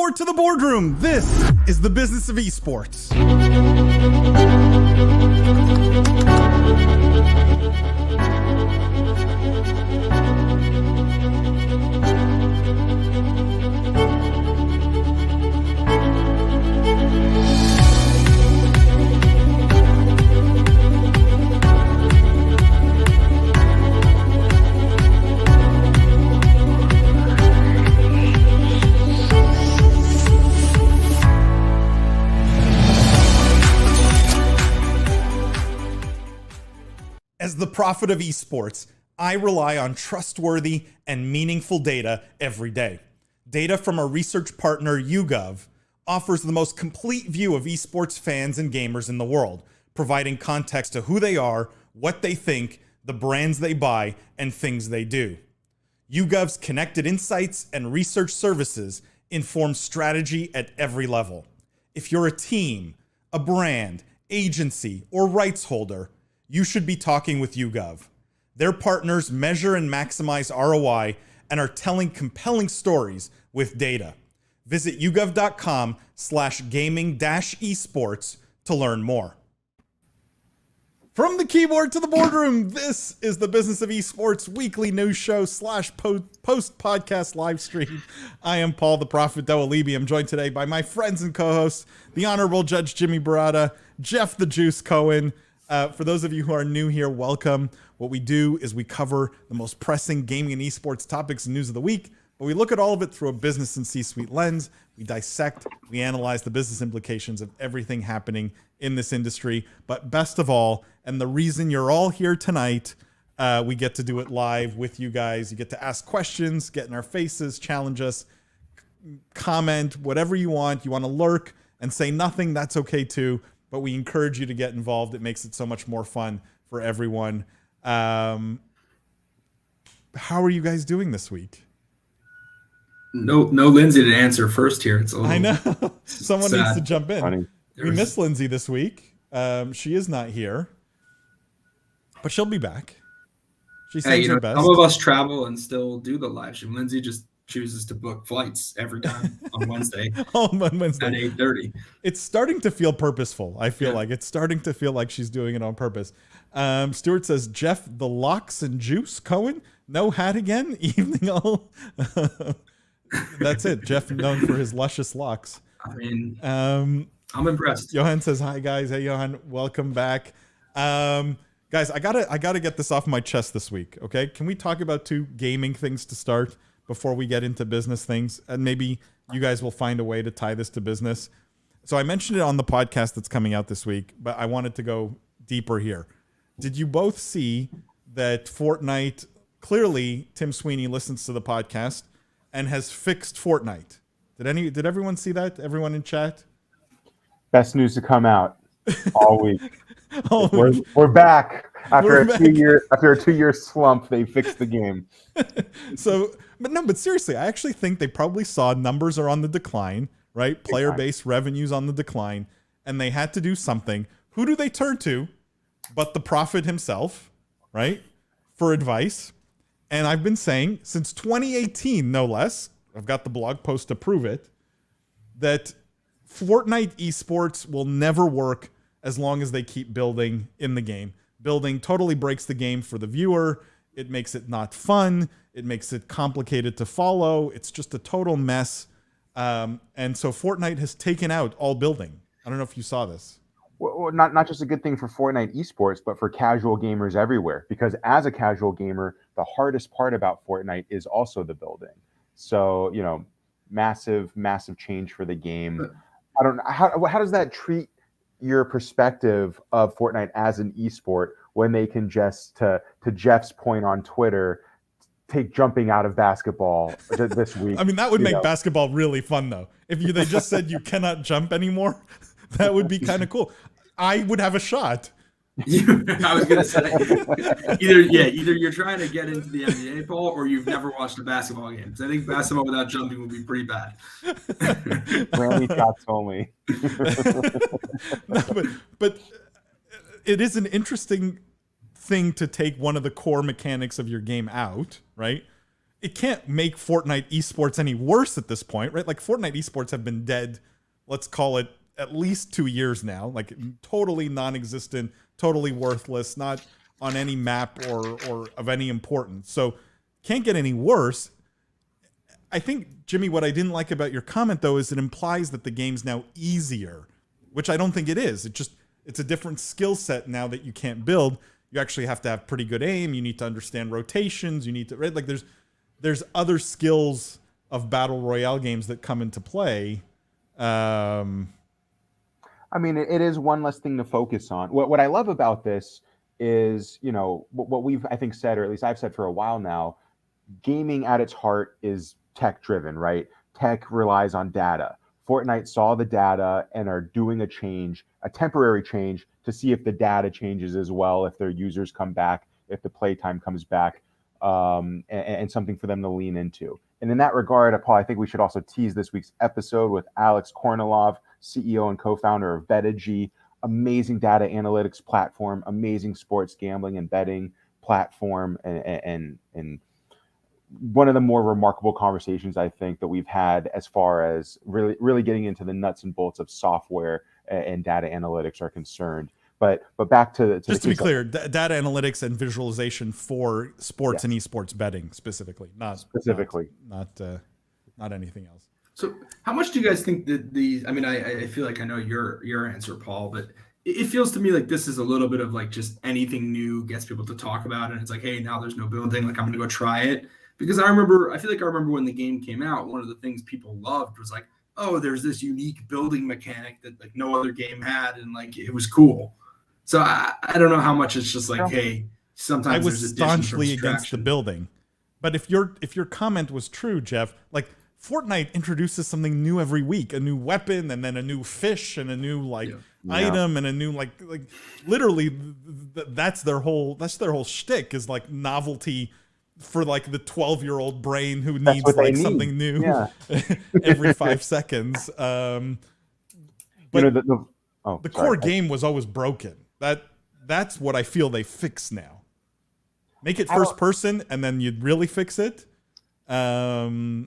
keyboard to the boardroom. This is the Business of Esports. As the prophet of esports, I rely on trustworthy and meaningful data every day. Data from our research partner, yougov, offers the most complete view of esports fans and gamers in the world, providing context to who they are, what they think, the brands they buy, and things they do. yougov's connected insights and research services inform strategy at every level. If you're a team, a brand, agency, or rights holder, you should be talking with yougov. Their partners measure and maximize ROI and are telling compelling stories with data. Visit yougov.com/gaming-esports to learn more. From the keyboard to the boardroom, this is the Business of Esports weekly news show / post podcast live stream. I am Paul the Prophet Dawalibi. I'm joined today by my friends and co-hosts, the Honorable Judge Jimmy Baratta, Jeff the Juice Cohen. For those of you who are new here, welcome. What we do is we cover the most pressing gaming and esports topics and news of the week, but we look at all of it through a business and C-suite lens. We dissect, we analyze the business implications of everything happening in this industry. But best of all, and the reason you're all here tonight, we get to do it live with you guys. You get to ask questions, get in our faces, challenge us, comment, whatever you want. You want to lurk and say nothing, that's okay too. But we encourage you to get involved. It makes it so much more fun for everyone. How are you guys doing this week? No Lindsay to answer first here. It's a little, I know. Someone needs to jump in. Funny. We miss Lindsay this week. She is not here, but she'll be back. She sends her best. Some of us travel and still do the live stream. Lindsay just chooses to book flights every time on Wednesday. On Wednesday at 8:30. It's starting to feel purposeful. I feel like it's starting to feel like she's doing it on purpose. Stuart says, Jeff, the locks and juice, Cohen, no hat again, evening all. That's it. Jeff known for his luscious locks. I mean, I'm impressed. Johan says, hi guys. Hey Johan, welcome back. Guys, I gotta get this off my chest this week. Okay. Can we talk about two gaming things to start before we get into business things? And maybe you guys will find a way to tie this to business. So I mentioned it on the podcast that's coming out this week, but I wanted to go deeper here. Did you both see that Fortnite, clearly Tim Sweeney listens to the podcast and has fixed Fortnite? Did everyone see that? Everyone in chat? Best news to come out all week. Oh, We're back after We're a 2-year slump. They fixed the game. But seriously, I actually think they probably saw numbers are on the decline, right? Player-based revenues on the decline, and they had to do something. Who do they turn to but the prophet himself, right? For advice. And I've been saying since 2018, no less, I've got the blog post to prove it, that Fortnite esports will never work as long as they keep building in the game. Building totally breaks the game for the viewer. It makes it not fun. It makes it complicated to follow. It's just a total mess. And so Fortnite has taken out all building. I don't know if you saw this. Well, not just a good thing for Fortnite esports, but for casual gamers everywhere. Because as a casual gamer, the hardest part about Fortnite is also the building. So, massive change for the game. I don't know. How does that treat your perspective of Fortnite as an esport when they can just, to Jeff's point on Twitter, take jumping out of basketball this week? I mean, that would make basketball really fun, though. If they just said you cannot jump anymore, that would be kind of cool. I would have a shot. I was gonna say either you're trying to get into the NBA poll or you've never watched a basketball game. So I think basketball without jumping would be pretty bad. Brownie shots only. No, but it is an interesting thing to take one of the core mechanics of your game out, right? it can't make Fortnite esports any worse at this point, right? Like Fortnite esports have been dead, let's call it at least 2 years now, like totally non-existent, totally worthless, not on any map or of any importance. So can't get any worse. I think, Jimmy, what I didn't like about your comment, though, is it implies that the game's now easier, which I don't think it is. It's a different skill set now that you can't build. You actually have to have pretty good aim. You need to understand rotations. You need to, right? Like there's other skills of battle royale games that come into play. I mean, it is one less thing to focus on. What I love about this is, you know, what we've, I think, said, or at least I've said for a while now, gaming at its heart is tech driven, right? Tech relies on data. Fortnite saw the data and are doing a change, a temporary change, to see if the data changes as well, if their users come back, if the playtime comes back, and something for them to lean into. And in that regard, Paul, I think we should also tease this week's episode with Alex Kornilov, CEO and co-founder of Betagy, amazing data analytics platform, amazing sports gambling and betting platform, and one of the more remarkable conversations I think that we've had as far as really getting into the nuts and bolts of software and data analytics are concerned. But back to just to be clear, data analytics and visualization for sports and esports betting specifically, not anything else. So how much do you guys think that these, I mean, I feel like I know your answer, Paul, but it feels to me like this is a little bit of like just anything new gets people to talk about it. And it's like, hey, now there's no building, like I'm going to go try it. Because I feel like I remember when the game came out, one of the things people loved was like, oh, there's this unique building mechanic that like no other game had. And like, it was cool. So I don't know how much it's just like, hey, sometimes I was staunchly against the building. But if your comment was true, Jeff, like Fortnite introduces something new every week, a new weapon and then a new fish and a new item and a new like literally that's their whole shtick is like novelty for like the 12-year-old brain who needs like something new every 5 seconds. But the core game was always broken. That's what I feel they fix now. Make it first person, and then you'd really fix it. Jimmy,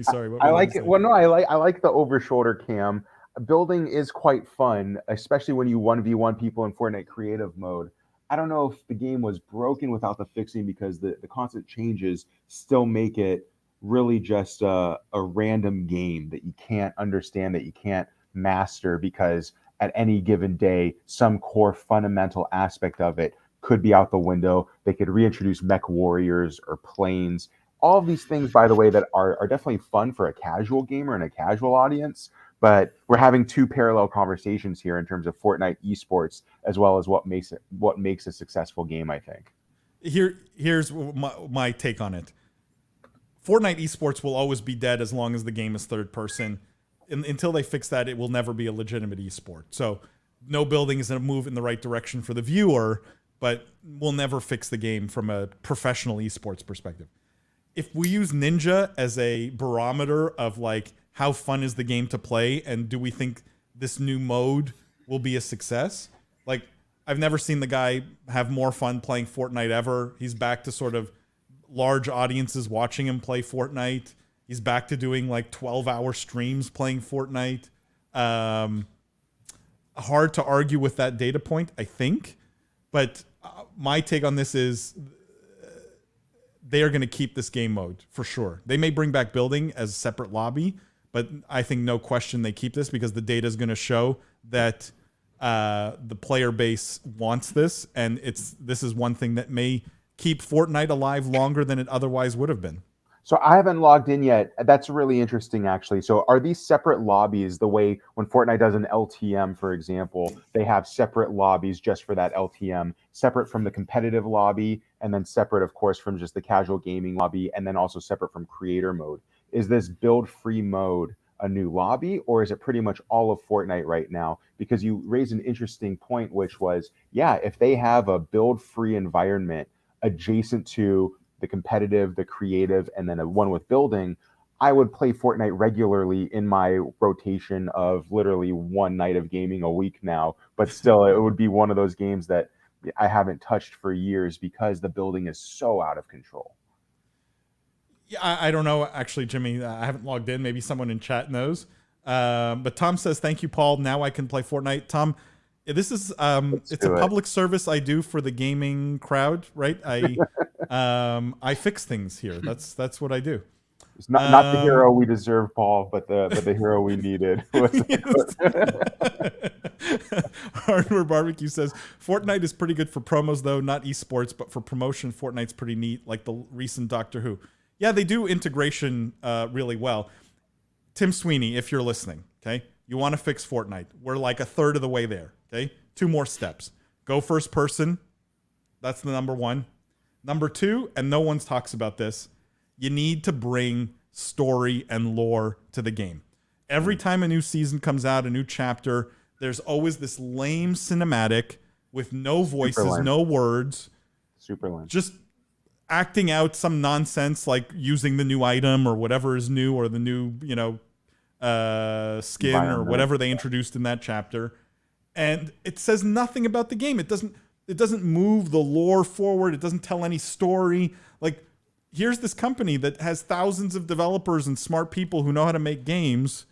sorry. I like it. Well, no, I like the over shoulder cam. Building is quite fun, especially when you 1v1 people in Fortnite creative mode. I don't know if the game was broken without the fixing because the constant changes still make it really just a random game that you can't understand, that you can't master, because at any given day, some core fundamental aspect of it could be out the window. They could reintroduce mech warriors or planes. All of these things, by the way, that are definitely fun for a casual gamer and a casual audience. But we're having two parallel conversations here in terms of Fortnite esports, as well as what makes a successful game, I think. Here's my take on it. Fortnite esports will always be dead as long as the game is third person. Until they fix that, it will never be a legitimate esport. So no building is a move in the right direction for the viewer, but we'll never fix the game from a professional esports perspective. If we use Ninja as a barometer of like how fun is the game to play and do we think this new mode will be a success? Like, I've never seen the guy have more fun playing Fortnite ever. He's back to sort of large audiences watching him play Fortnite. He's back to doing like 12-hour streams playing Fortnite. Hard to argue with that data point, I think. But my take on this is they are going to keep this game mode for sure. They may bring back building as a separate lobby, but I think no question they keep this because the data is going to show that the player base wants this, and this is one thing that may keep Fortnite alive longer than it otherwise would have been. So I haven't logged in yet. That's really interesting, actually. So are these separate lobbies the way when Fortnite does an LTM, for example, they have separate lobbies just for that LTM, separate from the competitive lobby, and then separate, of course, from just the casual gaming lobby, and then also separate from creator mode? Is this build free mode a new lobby, or is it pretty much all of Fortnite right now? Because you raised an interesting point, which was, yeah, if they have a build free environment adjacent to the competitive, the creative, and then one with building, I would play Fortnite regularly in my rotation of literally one night of gaming a week now. But still, it would be one of those games that I haven't touched for years because the building is so out of control. Yeah, I don't know, actually, Jimmy. I haven't logged in. Maybe someone in chat knows. But Tom says, thank you, Paul. Now I can play Fortnite. Tom, this is it's a public service I do for the gaming crowd, right? I fix things here. That's what I do. It's not the hero we deserve, Paul, but the hero we needed. Hardware Barbecue says Fortnite is pretty good for promos, though not esports, but for promotion, Fortnite's pretty neat, like the recent Doctor Who. Yeah, they do integration really well. Tim Sweeney, if you're listening, okay, you want to fix Fortnite. We're like a third of the way there. Okay, 2 more steps. Go first person. That's the number 1. Number 2, and no one talks about this, you need to bring story and lore to the game. Every time a new season comes out, a new chapter, there's always this lame cinematic with no voices, no words. Super lame. Just acting out some nonsense like using the new item or whatever is new, or the new, skin or whatever they introduced in that chapter. And it says nothing about the game. It doesn't move the lore forward. It doesn't tell any story. Like, here's this company that has thousands of developers and smart people who know how to make games.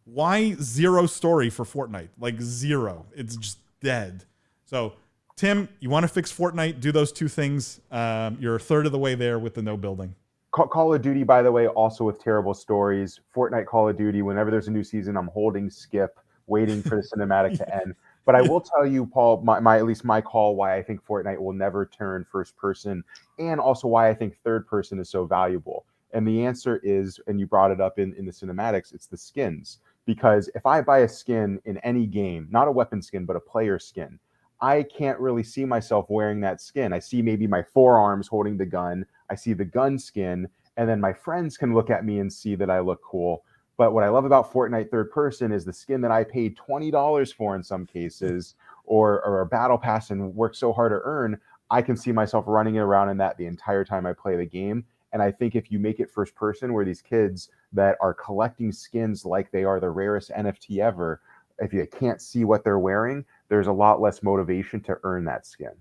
Why zero story for Fortnite? Like, zero. It's just dead. So, Tim, you want to fix Fortnite? Do those 2 things. You're a third of the way there with the no building. Call of Duty, by the way, also with terrible stories. Fortnite, Call of Duty, whenever there's a new season, I'm holding skip, waiting for the cinematic to end. But I will tell you, Paul, at least my call, why I think Fortnite will never turn first person, and also why I think third person is so valuable. And the answer is, and you brought it up in the cinematics, it's the skins. Because if I buy a skin in any game, not a weapon skin, but a player skin, I can't really see myself wearing that skin. I see maybe my forearms holding the gun. I see the gun skin, and then my friends can look at me and see that I look cool. But what I love about Fortnite third person is the skin that I paid $20 for in some cases, or a battle pass and worked so hard to earn, I can see myself running around in that the entire time I play the game. And I think if you make it first person, where these kids that are collecting skins like they are the rarest NFT ever, if you can't see what they're wearing, there's a lot less motivation to earn that skin.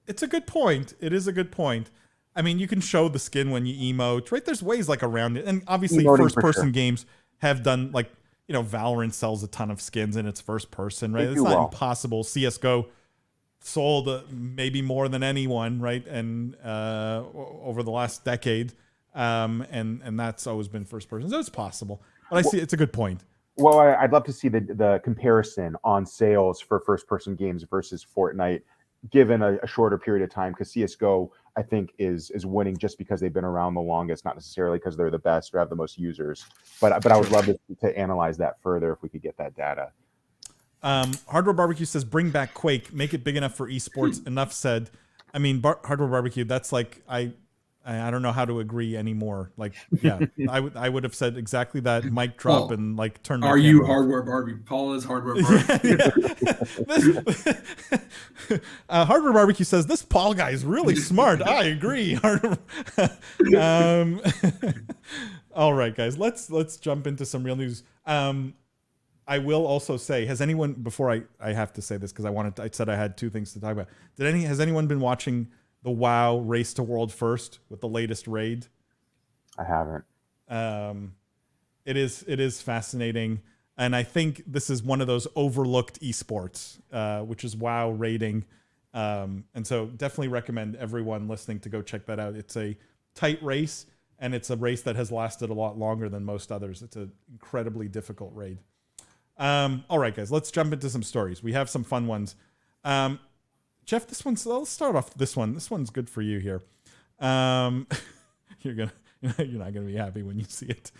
It's a good point. It is a good point. I mean, you can show the skin when you emote, right? There's ways like around it. And obviously first-person games have done, like, Valorant sells a ton of skins in its first person, right? It's not impossible. CSGO sold maybe more than anyone, right? And over the last decade. And that's always been first person. So it's possible. But I see it's a good point. Well, I'd love to see the comparison on sales for first-person games versus Fortnite, given a shorter period of time, because CSGO, I think, is winning just because they've been around the longest, not necessarily because they're the best or have the most users. But I would love to analyze that further if we could get that data. Hardware Barbecue says, bring back Quake, make it big enough for esports. Enough said. I mean, Hardware Barbecue, that's like, I don't know how to agree anymore. Like, yeah, I would have said exactly that. Mic drop and like turn. Are you Hardware Barbecue? Paul is Hardware Barbecue. Hardware Barbecue says this Paul guy is really smart. I agree. All right, guys, let's jump into some real news. I will also say, has anyone, before I have to say this because I said I had 2 things to talk about. Has anyone been watching the WoW Race to World First with the latest raid? I haven't. It is fascinating, and I think this is one of those overlooked esports, which is WoW raiding, and so definitely recommend everyone listening to go check that out. It's a tight race, and it's a race that has lasted a lot longer than most others. It's an incredibly difficult raid. All right, guys, let's jump into some stories. We have some fun ones. Jeff, let's start off with this one. This one's good for you here. You're not gonna be happy when you see it.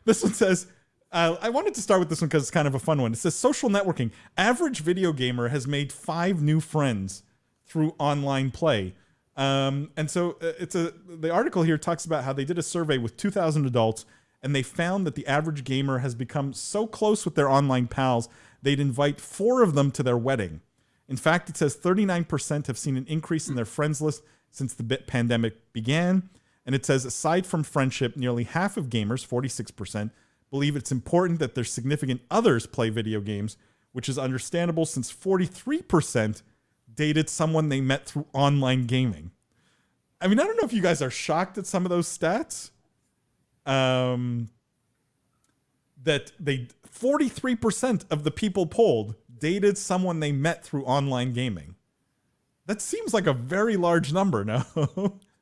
This one says, I wanted to start with this one because it's kind of a fun one. It says, social networking. Average video gamer has made 5 new friends through online play. And so the article here talks about how they did a survey with 2,000 adults, and they found that the average gamer has become so close with their online pals, they'd invite 4 of them to their wedding. In fact, it says 39% have seen an increase in their friends list since the pandemic began. And it says, aside from friendship, nearly half of gamers, 46%, believe it's important that their significant others play video games, which is understandable since 43% dated someone they met through online gaming. I mean, I don't know if you guys are shocked at some of those stats. That 43% of the people polled dated someone they met through online gaming. That seems like a very large number, no?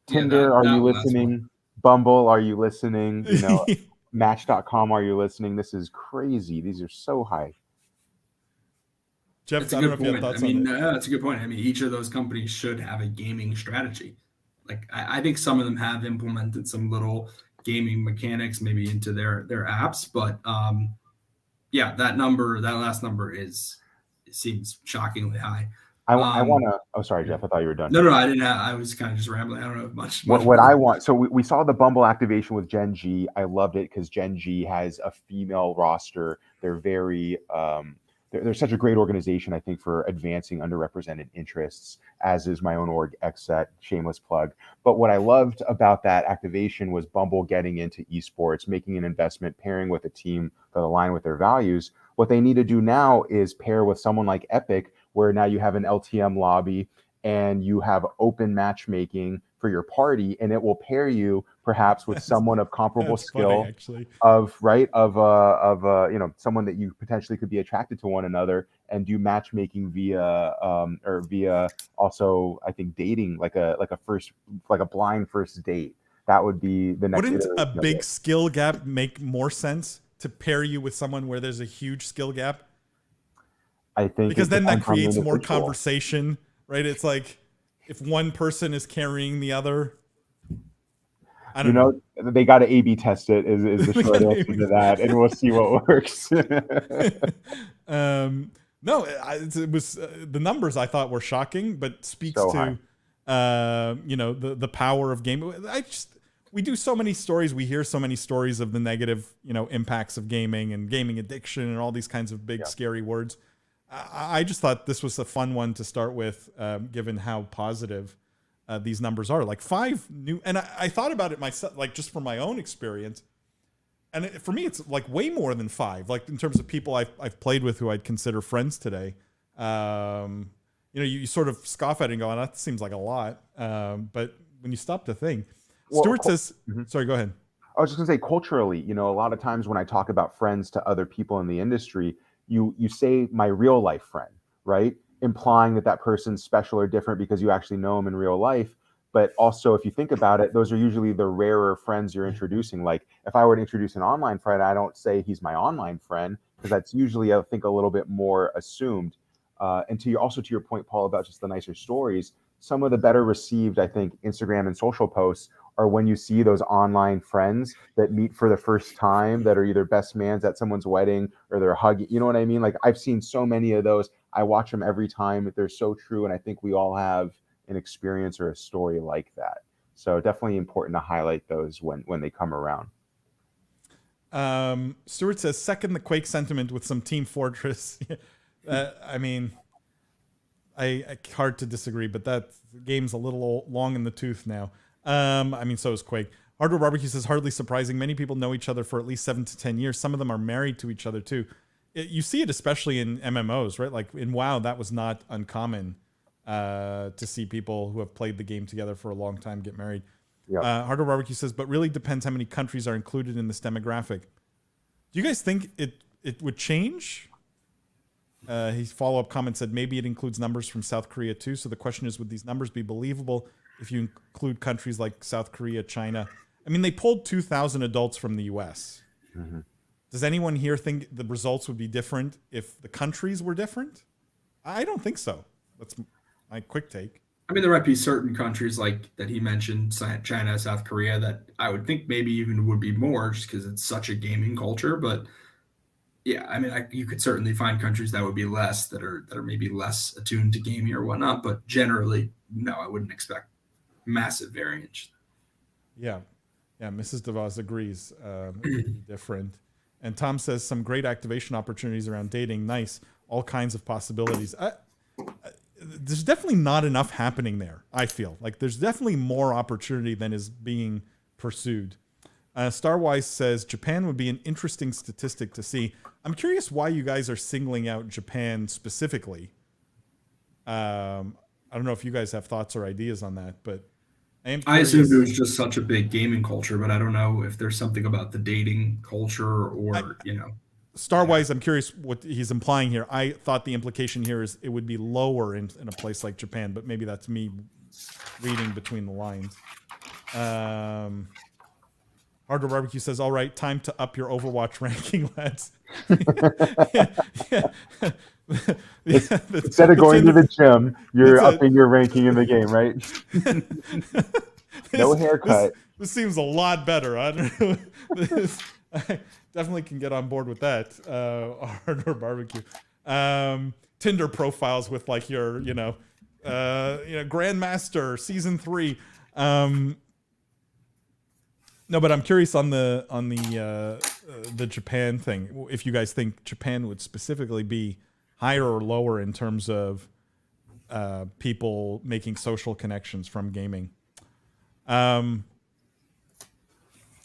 Tinder, are you listening? Bumble, are you listening? You know, Match.com, are you listening? This is crazy. These are so high. Jeff, that's a good point. I mean, that's a good point. I mean, each of those companies should have a gaming strategy. Like, I think some of them have implemented some little gaming mechanics maybe into their apps, but yeah, that last number seems shockingly high. I want to. Oh, sorry, Jeff. I thought you were done. No, I didn't have. I was kind of just rambling. I don't know much. What I want. So we saw the Bumble activation with Gen G. I loved it because Gen G has a female roster. They're very. They're such a great organization, I think, for advancing underrepresented interests, as is my own org, XSET, shameless plug. But what I loved about that activation was Bumble getting into esports, making an investment, pairing with a team that align with their values. What they need to do now is pair with someone like Epic, where now you have an LTM lobby and you have open matchmaking for your party, and it will pair you perhaps with someone of comparable skill, funny, of someone that you potentially could be attracted to one another, and do matchmaking via also, I think, dating, like a blind first date. That would be the next. Wouldn't a big skill gap make more sense to pair you with someone where there's a huge skill gap? I think, because then that creates more conversation, right? It's like if one person is carrying the other. I don't know. They got to A/B test it. Is the short answer to that, and we'll see what works. No, it was the numbers I thought were shocking, but speaks to the power of gaming. We do so many stories. We hear so many stories of the negative impacts of gaming and gaming addiction and all these kinds of big scary words. I just thought this was a fun one to start with, given how positive these numbers are. Like 5 new, and I thought about it myself, like just from my own experience. And for me, it's like way more than 5, like in terms of people I've played with who I'd consider friends today. You sort of scoff at it and go, oh, that seems like a lot. But when you stop to think, Stuart says, sorry, go ahead. I was just gonna say, culturally, a lot of times when I talk about friends to other people in the industry, you say my real life friend, right? Implying that person's special or different because you actually know them in real life. But also, if you think about it, those are usually the rarer friends you're introducing. Like if I were to introduce an online friend, I don't say he's my online friend, because that's usually, I think, a little bit more assumed. And to your point, Paul, about just the nicer stories, some of the better received, I think, Instagram and social posts are when you see those online friends that meet for the first time, that are either best mans at someone's wedding or they're hugging. You know what I mean? Like I've seen so many of those. I watch them every time. They're so true. And I think we all have an experience or a story like that. So definitely important to highlight those when they come around. Stuart says, second the Quake sentiment with some Team Fortress. I mean, I hard to disagree, but that game's a little long in the tooth now. So is Quake. Hardware Barbecue says, hardly surprising. Many people know each other for at least 7 to 10 years. Some of them are married to each other too. You see it especially in MMOs, right? Like in WoW, that was not uncommon to see people who have played the game together for a long time get married. Yep. Hardware Barbecue says, but really depends how many countries are included in this demographic. Do you guys think it would change? His follow-up comment said, maybe it includes numbers from South Korea too. So the question is, would these numbers be believable if you include countries like South Korea, China? I mean, they polled 2,000 adults from the US. Mm-hmm. Does anyone here think the results would be different if the countries were different? I don't think so. That's my quick take. I mean, there might be certain countries like that he mentioned, China, South Korea, that I would think maybe even would be more just because it's such a gaming culture. But yeah, I mean, you could certainly find countries that would be less, that are maybe less attuned to gaming or whatnot. But generally, no, I wouldn't expect massive variance. Yeah, Mrs. DeVos agrees. It would be different. And Tom says, some great activation opportunities around dating. Nice. All kinds of possibilities. There's definitely not enough happening there, I feel. Like there's definitely more opportunity than is being pursued. Starwise says, Japan would be an interesting statistic to see. I'm curious why you guys are singling out Japan specifically. I don't know if you guys have thoughts or ideas on that, but I assumed it was just such a big gaming culture, but I don't know if there's something about the dating culture or, Star-wise, I'm curious what he's implying here. I thought the implication here is it would be lower in a place like Japan, but maybe that's me reading between the lines. Hardware Barbecue says, all right, time to up your Overwatch ranking, lads. Instead of going to the gym, you're upping your ranking in the game, right? No haircut. This seems a lot better. I don't know. I definitely can get on board with that. Hardware Barbecue. Tinder profiles with like your, Grandmaster Season 3. No, but I'm curious on the Japan thing. If you guys think Japan would specifically be higher or lower in terms of people making social connections from gaming.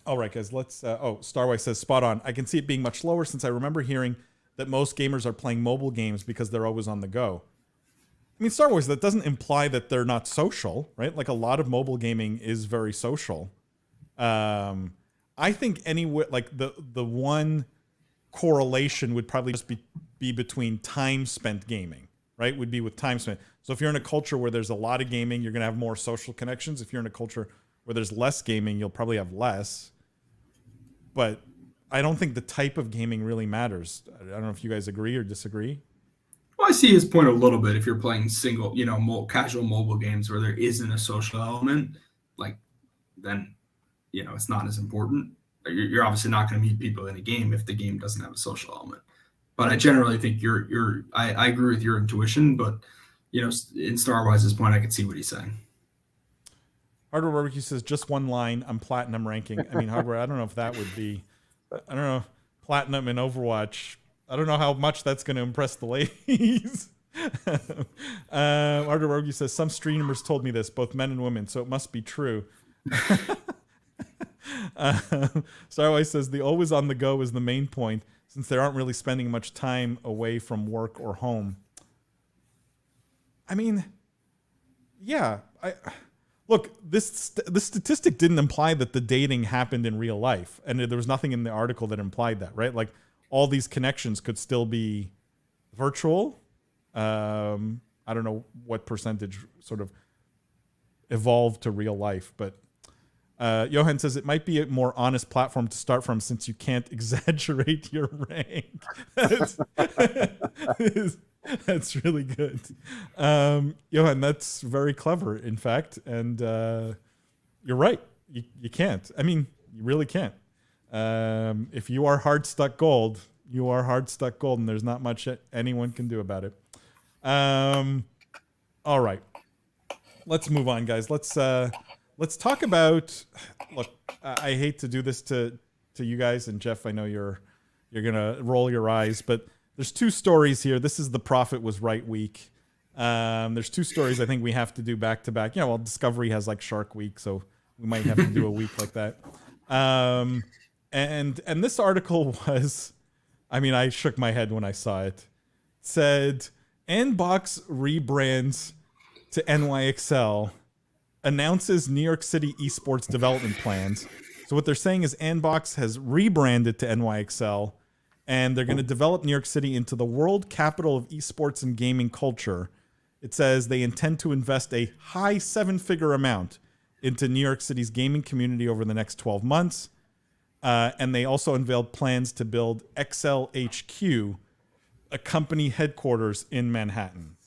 All right, guys. Let's. Starwise says spot on. I can see it being much lower since I remember hearing that most gamers are playing mobile games because they're always on the go. I mean, Star Wars, that doesn't imply that they're not social, right? Like a lot of mobile gaming is very social. I think the one correlation would probably just be between time spent gaming, right? Would be with time spent. So if you're in a culture where there's a lot of gaming, you're going to have more social connections. If you're in a culture where there's less gaming, you'll probably have less. But I don't think the type of gaming really matters. I don't know if you guys agree or disagree. Well, I see his point a little bit. If you're playing single, casual mobile games where there isn't a social element, then it's not as important. You're obviously not going to meet people in a game if the game doesn't have a social element. But I generally think I agree with your intuition, but in Starwise's point, I can see what he's saying. Hardware Barbecue says just one line. I'm platinum ranking. I mean, Hardware, I don't know if that would be, I don't know, platinum in Overwatch. I don't know how much that's going to impress the ladies. Hardware Barbecue says some streamers told me this, both men and women, so it must be true. Starwise says the always on the go is the main point since they aren't really spending much time away from work or home. I mean, yeah. Look, this statistic didn't imply that the dating happened in real life, and there was nothing in the article that implied that, right? Like all these connections could still be virtual. I don't know what percentage sort of evolved to real life, but Johan says it might be a more honest platform to start from since you can't exaggerate your rank. That's really good. Johan, that's very clever, in fact. And you're right. You can't. I mean, you really can't. If you are hard stuck gold, you are hard stuck gold, and there's not much anyone can do about it. All right. Let's move on, guys. Let's talk about. Look, I hate to do this to you guys, and Jeff, I know you're gonna roll your eyes, but there's two stories here. This is the Prophet was right week. There's two stories I think we have to do back to back. Well, Discovery has like Shark Week, so we might have to do a week like that. And this article was, I mean, I shook my head when I saw it. It said Andbox rebrands to NYXL. Announces New York City esports development plans. So what they're saying is Andbox has rebranded to NYXL, and they're going to develop New York City into the world capital of esports and gaming culture. It says they intend to invest a high seven-figure amount into New York City's gaming community over the next 12 months. And they also unveiled plans to build XL HQ, a company headquarters in Manhattan.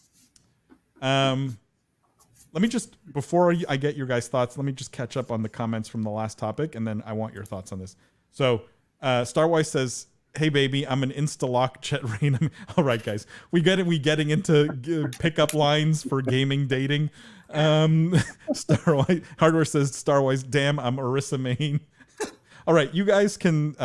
Let me just, before I get your guys' thoughts, let me just catch up on the comments from the last topic, and then I want your thoughts on this. So, Starwise says, "Hey baby, I'm an insta-lock jet rain." All right, guys, we getting into pickup lines for gaming dating. Starwise Hardware says, "Starwise, damn, I'm Orisa Main." All right, you guys can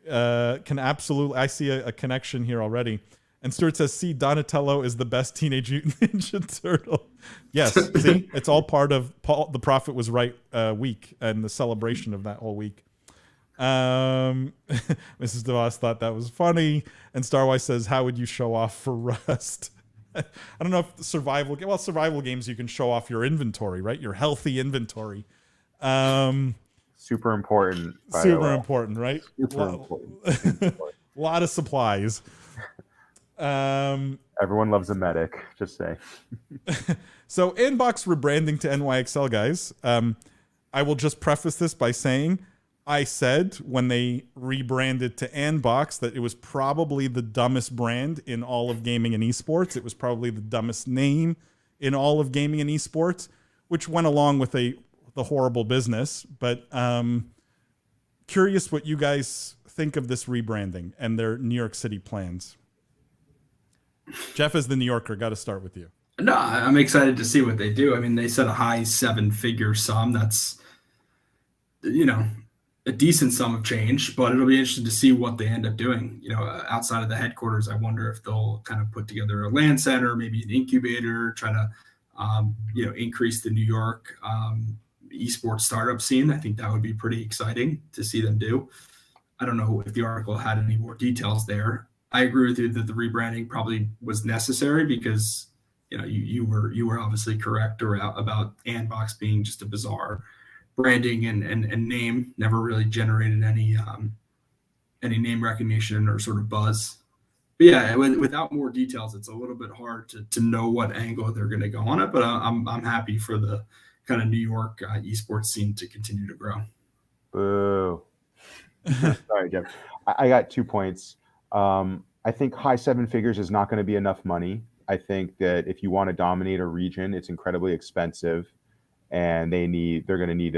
absolutely. I see a connection here already. And Stuart says, "See, Donatello is the best Teenage Mutant Ninja Turtle." Yes, see, it's all part of the Prophet was right week and the celebration of that whole week. Mrs. DeVos thought that was funny, and Starwise says, "How would you show off for Rust?" I don't know if survival games, you can show off your inventory, right? Your healthy inventory. Super important. Super important, right? Super important. A lot of supplies. Everyone loves a medic, just say. So Andbox rebranding to NYXL, guys. I will just preface this by saying I said when they rebranded to Andbox that it was probably the dumbest brand in all of gaming and esports. It was probably the dumbest name in all of gaming and esports, which went along with the horrible business. But curious what you guys think of this rebranding and their New York City plans. Jeff, as the New Yorker, got to start with you. No, I'm excited to see what they do. I mean, they said a high 7-figure sum. That's, a decent sum of change, but it'll be interesting to see what they end up doing. Outside of the headquarters, I wonder if they'll kind of put together a LAN center, maybe an incubator, try to, increase the New York esports startup scene. I think that would be pretty exciting to see them do. I don't know if the article had any more details there. I agree with you that the rebranding probably was necessary because, you were obviously correct about Andbox being just a bizarre branding and name, never really generated any name recognition or sort of buzz. But yeah, without more details, it's a little bit hard to know what angle they're going to go on it. But I'm happy for the kind of New York esports scene to continue to grow. Boo. Sorry, Jeff. I got 2 points. I think high 7 figures is not going to be enough money. I think that if you want to dominate a region, it's incredibly expensive, and they're going to need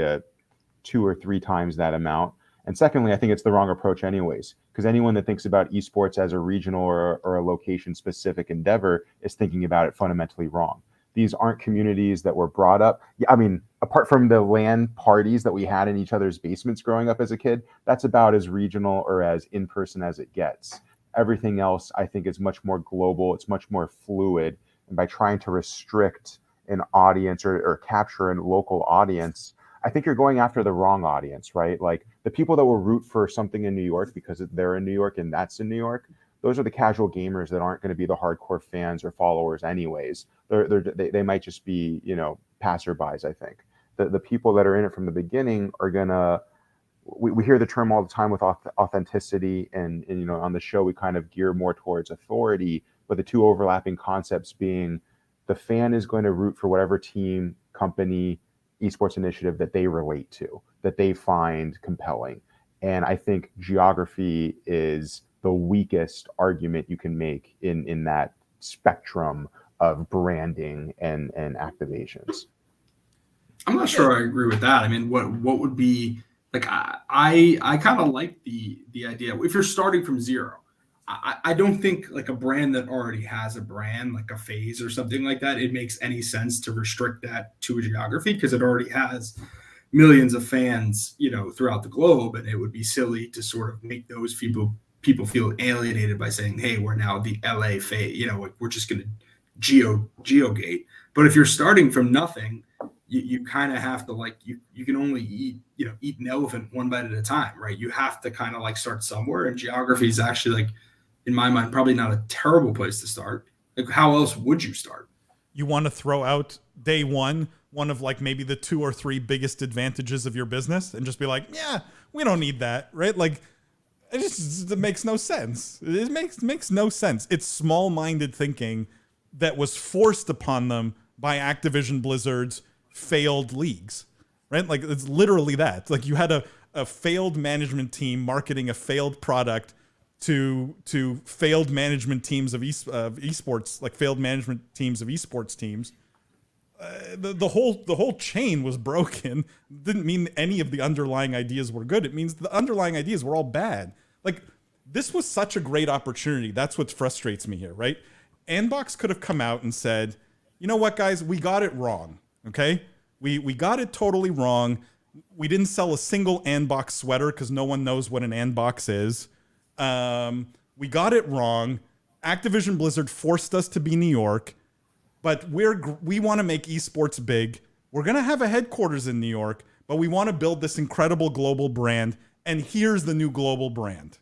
2 or 3 times that amount. And secondly, I think it's the wrong approach anyways, because anyone that thinks about esports as a regional or a location-specific endeavor is thinking about it fundamentally wrong. These aren't communities that were brought up. I mean, apart from the LAN parties that we had in each other's basements growing up as a kid, that's about as regional or as in-person as it gets. Everything else, I think, is much more global. It's much more fluid. And by trying to restrict an audience or capture a local audience, I think you're going after the wrong audience, right? Like the people that will root for something in New York because they're in New York and that's in New York, those are the casual gamers that aren't going to be the hardcore fans or followers anyways. They might just be, passerbys, I think. The people that are in it from the beginning are going to, we hear the term all the time with authenticity and on the show we kind of gear more towards authority, but the two overlapping concepts being the fan is going to root for whatever team, company, esports initiative that they relate to, that they find compelling. And I think geography is the weakest argument you can make in that spectrum of branding and activations. I'm not sure I agree with that. I mean, what would be like, I kind of like the idea. If you're starting from zero, I don't think like a brand that already has a brand, like a phase or something like that, it makes any sense to restrict that to a geography because it already has millions of fans, throughout the globe. And it would be silly to sort of make those people feel alienated by saying, hey, we're now the LA phase, like we're just going to geogate. But if you're starting from nothing, you kind of have to you can only eat an elephant one bite at a time, right? You have to kind of start somewhere, and geography is actually in my mind, probably not a terrible place to start. Like, how else would you start? You want to throw out day one of maybe the 2 or 3 biggest advantages of your business and just be like, yeah, we don't need that, right? Like, it makes no sense. It makes no sense. It's small-minded thinking that was forced upon them by Activision Blizzard's failed leagues, right? Like, it's literally that. Like, you had a failed management team marketing a failed product to failed management teams of esports, like failed management teams of esports teams. The whole chain was broken. Didn't mean any of the underlying ideas were good. It means the underlying ideas were all bad. Like, this was such a great opportunity. That's what frustrates me here, right? Andbox could have come out and said, you know what, guys, we got it wrong. Okay, we got it totally wrong. We didn't sell a single Andbox sweater because no one knows what an Andbox is. We got it wrong. Activision Blizzard forced us to be New York, but we want to make esports big. We're going to have a headquarters in New York, but we want to build this incredible global brand. And here's the new global brand,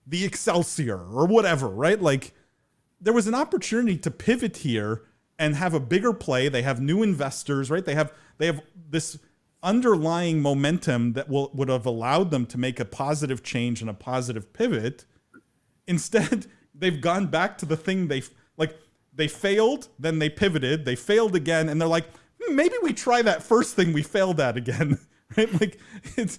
the Excelsior or whatever, right? Like, there was an opportunity to pivot here and have a bigger play. They have new investors, right? They have this underlying momentum that would have allowed them to make a positive change and a positive pivot. Instead, they've gone back to the thing they failed, then they pivoted, they failed again, and they're like, maybe we try that first thing we failed at again. Right? Like it's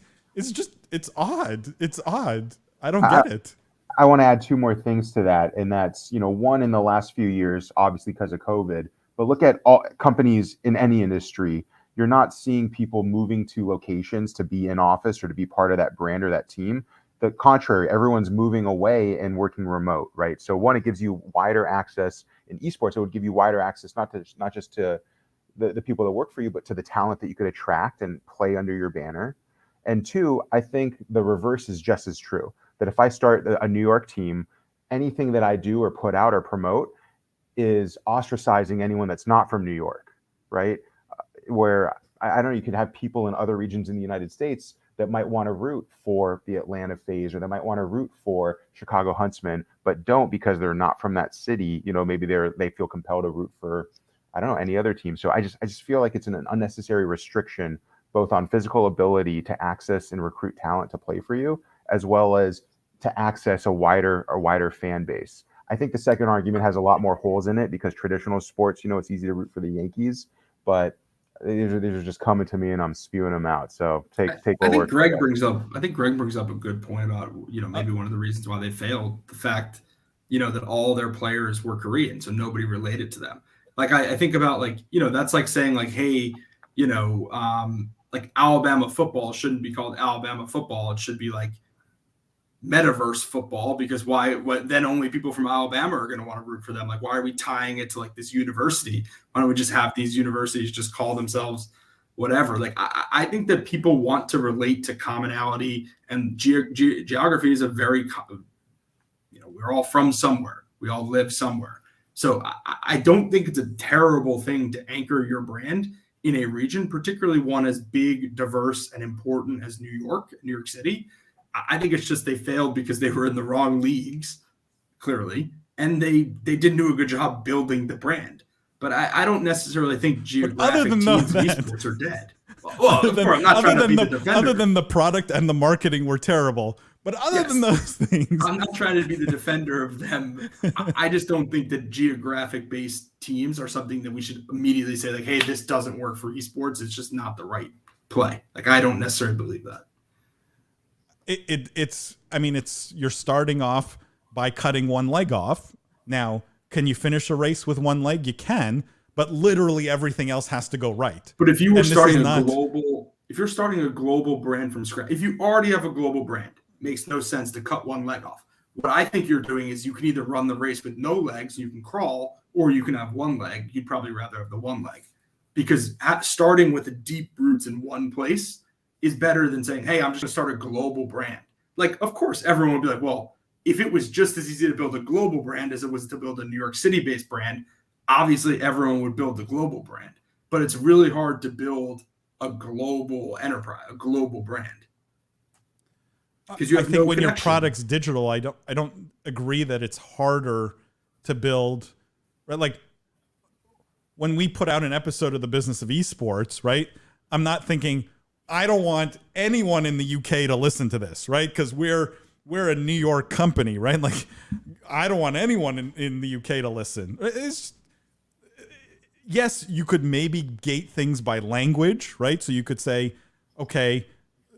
odd. It's odd. I don't get it. I want to add two more things to that, and that's, one in the last few years, obviously because of COVID, but look at all companies in any industry. You're not seeing people moving to locations to be in office or to be part of that brand or that team. The contrary, everyone's moving away and working remote, right? So one, it gives you wider access in esports. It would give you wider access, not just to the people that work for you, but to the talent that you could attract and play under your banner. And two, I think the reverse is just as true. That if I start a New York team, anything that I do or put out or promote is ostracizing anyone that's not from New York, right? Where I don't know, you could have people in other regions in the United States that might want to root for the Atlanta FaZe, or they might want to root for Chicago Huntsmen, but don't because they're not from that city. Maybe they feel compelled to root for, I don't know, any other team. So I just feel like it's an unnecessary restriction, both on physical ability to access and recruit talent to play for you, as well as to access a wider fan base. I think the second argument has a lot more holes in it because traditional sports, it's easy to root for the Yankees, but these are just coming to me and I'm spewing them out. So take. I think Greg brings up a good point about maybe one of the reasons why they failed, the fact that all their players were Korean, so nobody related to them. Like I think about that's like saying hey like Alabama football shouldn't be called Alabama football. It should be like metaverse football, because then only people from Alabama are going to want to root for them. Like, why are we tying it to like this university? Why don't we just have these universities just call themselves whatever? Like, I think that people want to relate to commonality, and geography is a very, we're all from somewhere. We all live somewhere. So I don't think it's a terrible thing to anchor your brand in a region, particularly one as big, diverse, and important as New York City. I think it's just they failed because they were in the wrong leagues, clearly, and they didn't do a good job building the brand. But I don't necessarily think geographic teams in esports are dead. Well, I'm not trying to be the defender. Other than the product and the marketing were terrible. But other than those things, I'm not trying to be the defender of them. I just don't think that geographic-based teams are something that we should immediately say, like, hey, this doesn't work for esports. It's just not the right play. Like, I don't necessarily believe that. It's you're starting off by cutting one leg off. Now, can you finish a race with one leg? You can, but literally everything else has to go right. But if you were starting if you're starting a global brand from scratch, if you already have a global brand, it makes no sense to cut one leg off. What I think you're doing is you can either run the race with no legs, you can crawl, or you can have one leg. You'd probably rather have the one leg, because starting with the deep roots in one place is better than saying, hey, I'm just going to start a global brand. Like, of course, everyone would be like, well, if it was just as easy to build a global brand as it was to build a New York City-based brand, obviously everyone would build the global brand. But it's really hard to build a global enterprise, a global brand. Because you have when connection. Your product's digital, I don't agree that it's harder to build, right? Like, when we put out an episode of the Business of Esports, right? I'm not thinking, I don't want anyone in the UK to listen to this, right? Because we're a New York company, right? Like, I don't want anyone in the UK to listen. Yes, you could maybe gate things by language, right? So you could say, okay,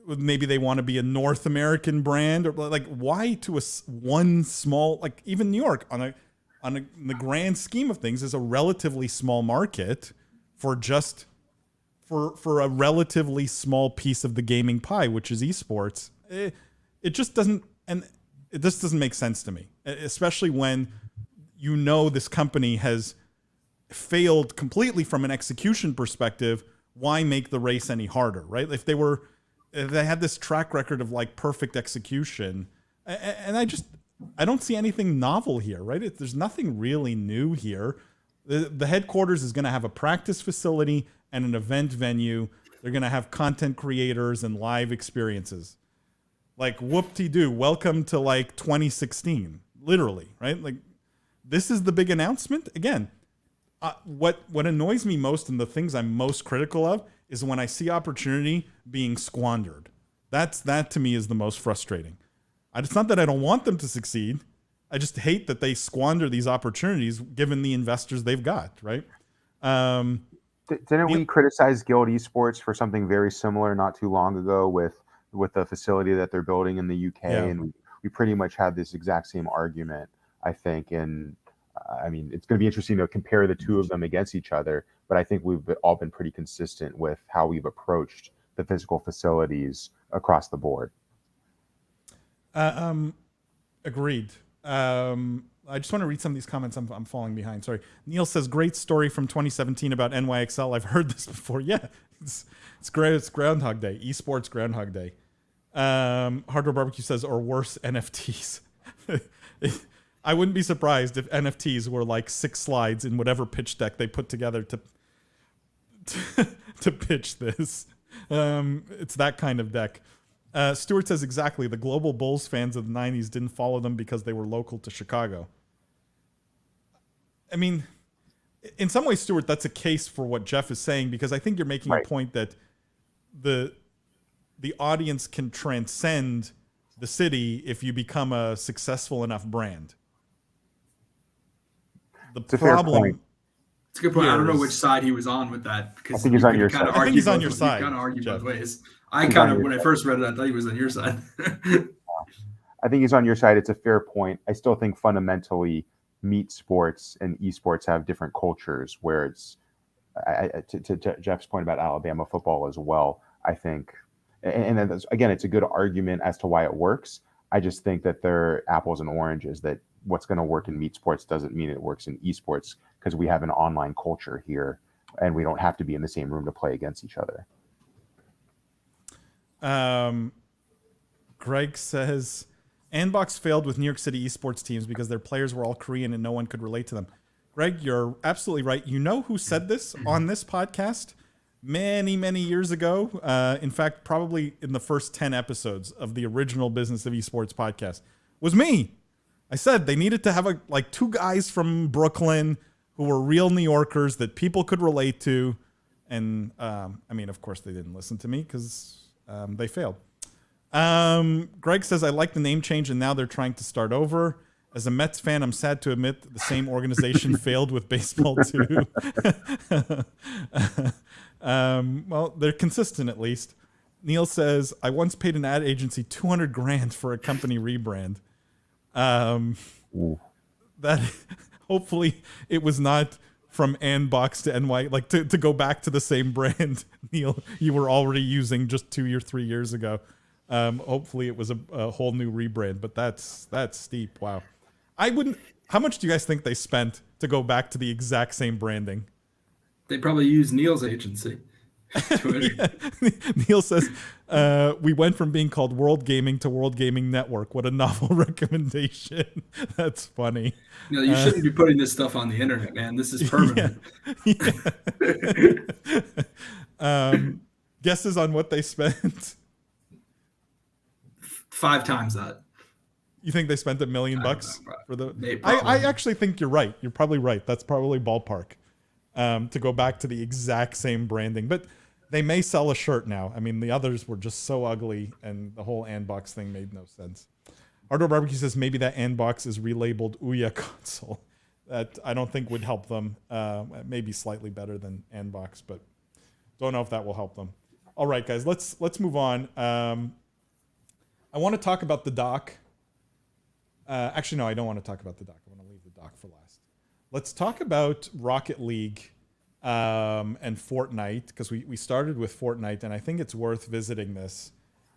maybe they want to be a North American brand, or like, why to one small, like even New York in the grand scheme of things is a relatively small market for a relatively small piece of the gaming pie, which is esports. It just doesn't make sense to me, especially when this company has failed completely from an execution perspective. Why make the race any harder, right? If they had this track record of like perfect execution, and I don't see anything novel here, right? There's nothing really new here. The headquarters is going to have a practice facility and an event venue. They're going to have content creators and live experiences. Like, whoop-de-doo, welcome to like 2016, literally, right? Like, this is the big announcement. Again, what annoys me most and the things I'm most critical of is when I see opportunity being squandered. That to me is the most frustrating. It's not that I don't want them to succeed. I just hate that they squander these opportunities given the investors they've got, right? Didn't we criticize Guild Esports for something very similar not too long ago with the facility that they're building in the UK? Yeah. And we pretty much had this exact same argument, I think. And I mean, it's going to be interesting to compare the two of them against each other. But I think we've all been pretty consistent with how we've approached the physical facilities across the board. Agreed. I just want to read some of these comments. I'm falling behind. Sorry. Neil says, great story from 2017 about NYXL. I've heard this before. Yeah, it's great. It's Groundhog Day. Esports Groundhog Day. Hardware Barbecue says, or worse, NFTs. I wouldn't be surprised if NFTs were like 6 slides in whatever pitch deck they put together to pitch this. It's that kind of deck. Stuart says exactly. The global Bulls fans of the 90s didn't follow them because they were local to Chicago. I mean, in some ways, Stuart, that's a case for what Jeff is saying, because I think you're making a point that the audience can transcend the city if you become a successful enough brand. It's a fair point. It's a good point. I don't know which side he was on with that, because I think he's on your side. I think he's on your side. You kind of argue both ways. I kind of, when I first read it, I thought he was on your side. I think he's on your side. It's a fair point. I still think fundamentally meat sports and esports have different cultures, where it's, to Jeff's point about Alabama football as well, I think, and again, it's a good argument as to why it works. I just think that they're apples and oranges, that what's going to work in meat sports doesn't mean it works in esports, because we have an online culture here and we don't have to be in the same room to play against each other. Greg says, Andbox failed with New York City esports teams because their players were all Korean and no one could relate to them. Greg, you're absolutely right. You know who said this on this podcast many, many years ago? In fact, probably in the first 10 episodes of the original Business of Esports podcast was me. I said they needed to have like 2 guys from Brooklyn who were real New Yorkers that people could relate to. And I mean, of course, they didn't listen to me because they failed. Greg says, I like the name change and now they're trying to start over. As a Mets fan, I'm sad to admit that the same organization failed with baseball too. Well, they're consistent at least. Neil says, I once paid an ad agency $200,000 for a company rebrand. That hopefully it was not from Andbox to NY, like to go back to the same brand, Neil, you were already using just 2 or 3 years ago. Hopefully it was a whole new rebrand, but that's steep. Wow. How much do you guys think they spent to go back to the exact same branding? They probably used Neil's agency. Yeah. Neil says, we went from being called World Gaming to World Gaming Network. What a novel recommendation. That's funny. You shouldn't be putting this stuff on the internet, man. This is permanent. Yeah. Guesses on what they spent? 5 times that. You think they spent $1 million for the? I actually think you're right. You're probably right. That's probably ballpark. To go back to the exact same branding, but they may sell a shirt now. I mean, the others were just so ugly, and the whole Andbox thing made no sense. Hardware Barbecue says maybe that Andbox is relabeled Ouya console. That I don't think would help them. Maybe slightly better than Andbox, but don't know if that will help them. All right, guys, let's move on. I want to talk about the doc. Actually, no, I don't want to talk about the doc. I want to leave the doc for last. Let's talk about Rocket League and Fortnite, because we started with Fortnite, and I think it's worth visiting this,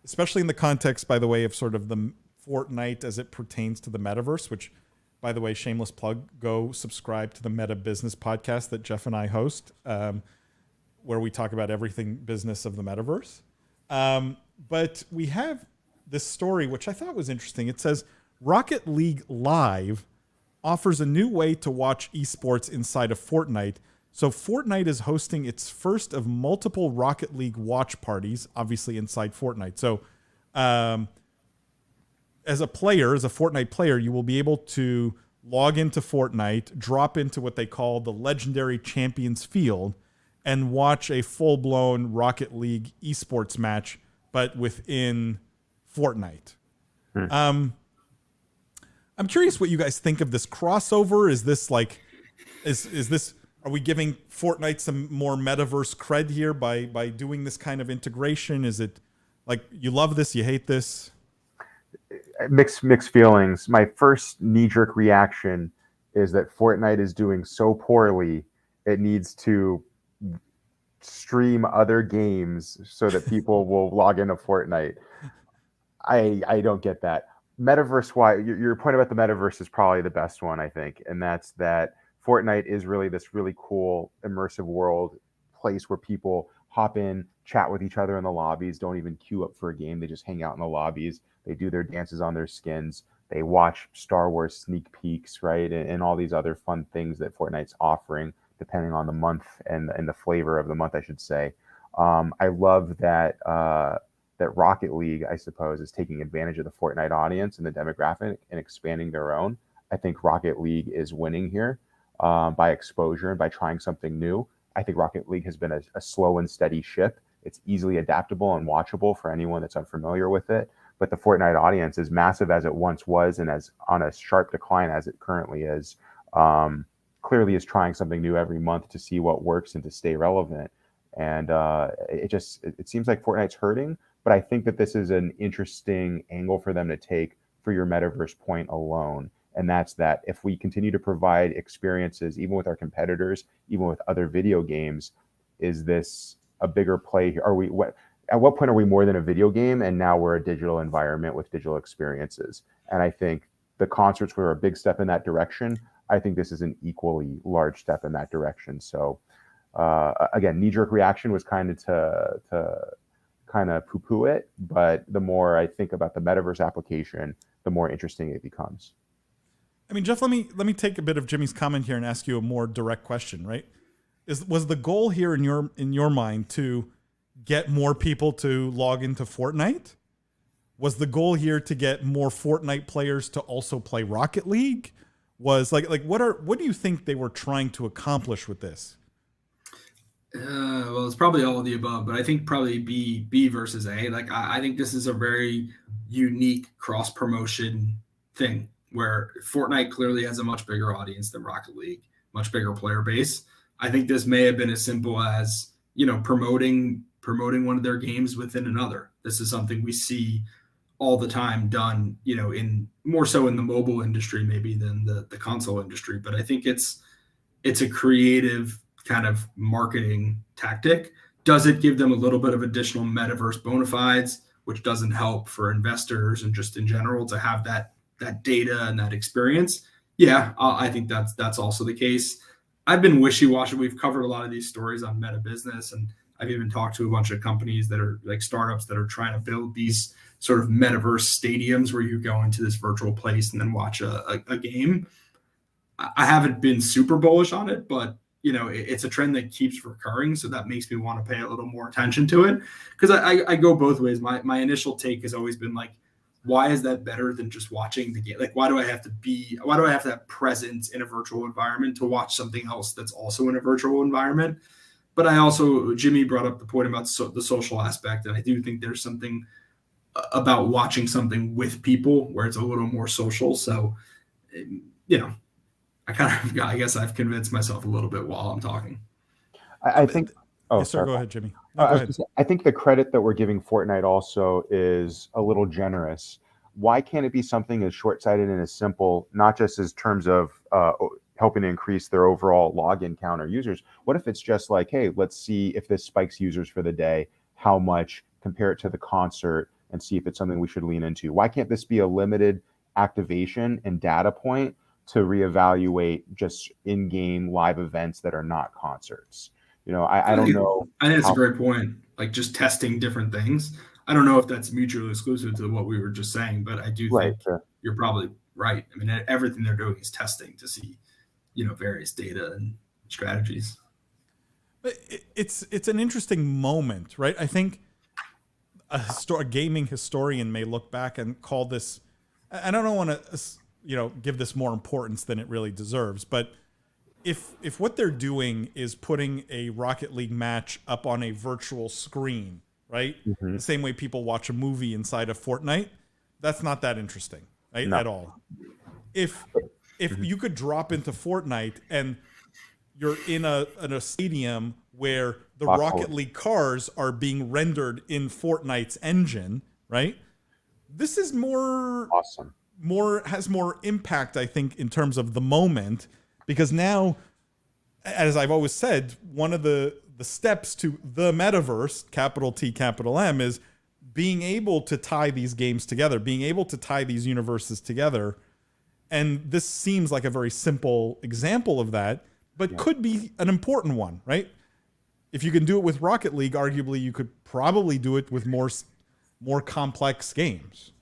especially in the context, by the way, of sort of the Fortnite as it pertains to the metaverse, which, by the way, shameless plug, go subscribe to the Meta Business podcast that Jeff and I host, where we talk about everything business of the metaverse. But we have this story, which I thought was interesting. It says, Rocket League Live offers a new way to watch esports inside of Fortnite. So Fortnite is hosting its first of multiple Rocket League watch parties, obviously inside Fortnite. So as a Fortnite player, you will be able to log into Fortnite, drop into what they call the Legendary Champions Field, and watch a full-blown Rocket League esports match, but within Fortnite. I'm curious what you guys think of this crossover. Is this like, is this, are we giving Fortnite some more metaverse cred here by doing this kind of integration? Is it like, you love this, you hate this? Mixed feelings. My first knee-jerk reaction is that Fortnite is doing so poorly, it needs to stream other games so that people will log into Fortnite. I don't get that. Metaverse, why your point about the metaverse is probably the best one, I think, and that's that Fortnite is really this really cool immersive world place where people hop in, chat with each other in the lobbies, don't even queue up for a game, they just hang out in the lobbies, they do their dances on their skins, they watch Star Wars sneak peeks, right, and all these other fun things that Fortnite's offering depending on the month and the flavor of the month, I should say. I love that that Rocket League, I suppose, is taking advantage of the Fortnite audience and the demographic and expanding their own. I think Rocket League is winning here by exposure and by trying something new. I think Rocket League has been a slow and steady ship. It's easily adaptable and watchable for anyone that's unfamiliar with it. But the Fortnite audience, as massive as it once was and as on a sharp decline as it currently is, clearly is trying something new every month to see what works and to stay relevant. And it seems like Fortnite's hurting. But I think that this is an interesting angle for them to take for your metaverse point alone. And that's that if we continue to provide experiences, even with our competitors, even with other video games, is this a bigger play here? At what point are we more than a video game? And now we're a digital environment with digital experiences. And I think the concerts were a big step in that direction. I think this is an equally large step in that direction. So again, knee-jerk reaction was kind of to kind of poo-poo it, but the more I think about the metaverse application, the more interesting it becomes. I mean, Jeff, let me take a bit of Jimmy's comment here and ask you a more direct question, right? Was the goal here in your mind to get more people to log into Fortnite? Was the goal here to get more Fortnite players to also play Rocket League? Was like what do you think they were trying to accomplish with this? Well, it's probably all of the above, but I think probably B versus A. Like I think this is a very unique cross promotion thing where Fortnite clearly has a much bigger audience than Rocket League, much bigger player base. I think this may have been as simple as, promoting one of their games within another. This is something we see all the time done, in more so in the mobile industry maybe than the console industry. But I think it's a creative kind of marketing tactic. Does it give them a little bit of additional metaverse bona fides, which doesn't help for investors and just in general to have that data and that experience? Yeah, I think that's also the case. I've been wishy-washy. We've covered a lot of these stories on Meta Business, and I've even talked to a bunch of companies that are like startups that are trying to build these sort of metaverse stadiums where you go into this virtual place and then watch a game. I haven't been super bullish on it, but it's a trend that keeps recurring. So that makes me want to pay a little more attention to it, because I go both ways. My initial take has always been like, why is that better than just watching the game? Like, why do I have to have presence in a virtual environment to watch something else that's also in a virtual environment? But Jimmy brought up the point about the social aspect. And I do think there's something about watching something with people where it's a little more social. So, I guess I've convinced myself a little bit while I'm talking. I think. Oh, yes, sir. sorry. Go ahead, Jimmy. No, go ahead. I think the credit that we're giving Fortnite also is a little generous. Why can't it be something as short-sighted and as simple, not just as terms of helping to increase their overall login count or users? What if it's just like, hey, let's see if this spikes users for the day, how much, compare it to the concert, and see if it's something we should lean into? Why can't this be a limited activation and data point to reevaluate just in-game live events that are not concerts? I don't know. I think that's a great point. Like just testing different things. I don't know if that's mutually exclusive to what we were just saying, but I do think you're probably right. I mean, everything they're doing is testing to see, various data and strategies. It's an interesting moment, right? I think a gaming historian may look back and call this, and I don't want to, give this more importance than it really deserves. But if what they're doing is putting a Rocket League match up on a virtual screen, right? Mm-hmm. The same way people watch a movie inside of Fortnite, that's not that interesting, right? At all. If you could drop into Fortnite and you're in a stadium where the Rocket League cars are being rendered in Fortnite's engine, right? This is more awesome. Has more impact, I think, in terms of the moment, because now, as I've always said, one of the steps to the metaverse, capital T, capital M, is being able to tie these games together, being able to tie these universes together. And this seems like a very simple example of that, but could be an important one, right? If you can do it with Rocket League, arguably you could probably do it with more complex games.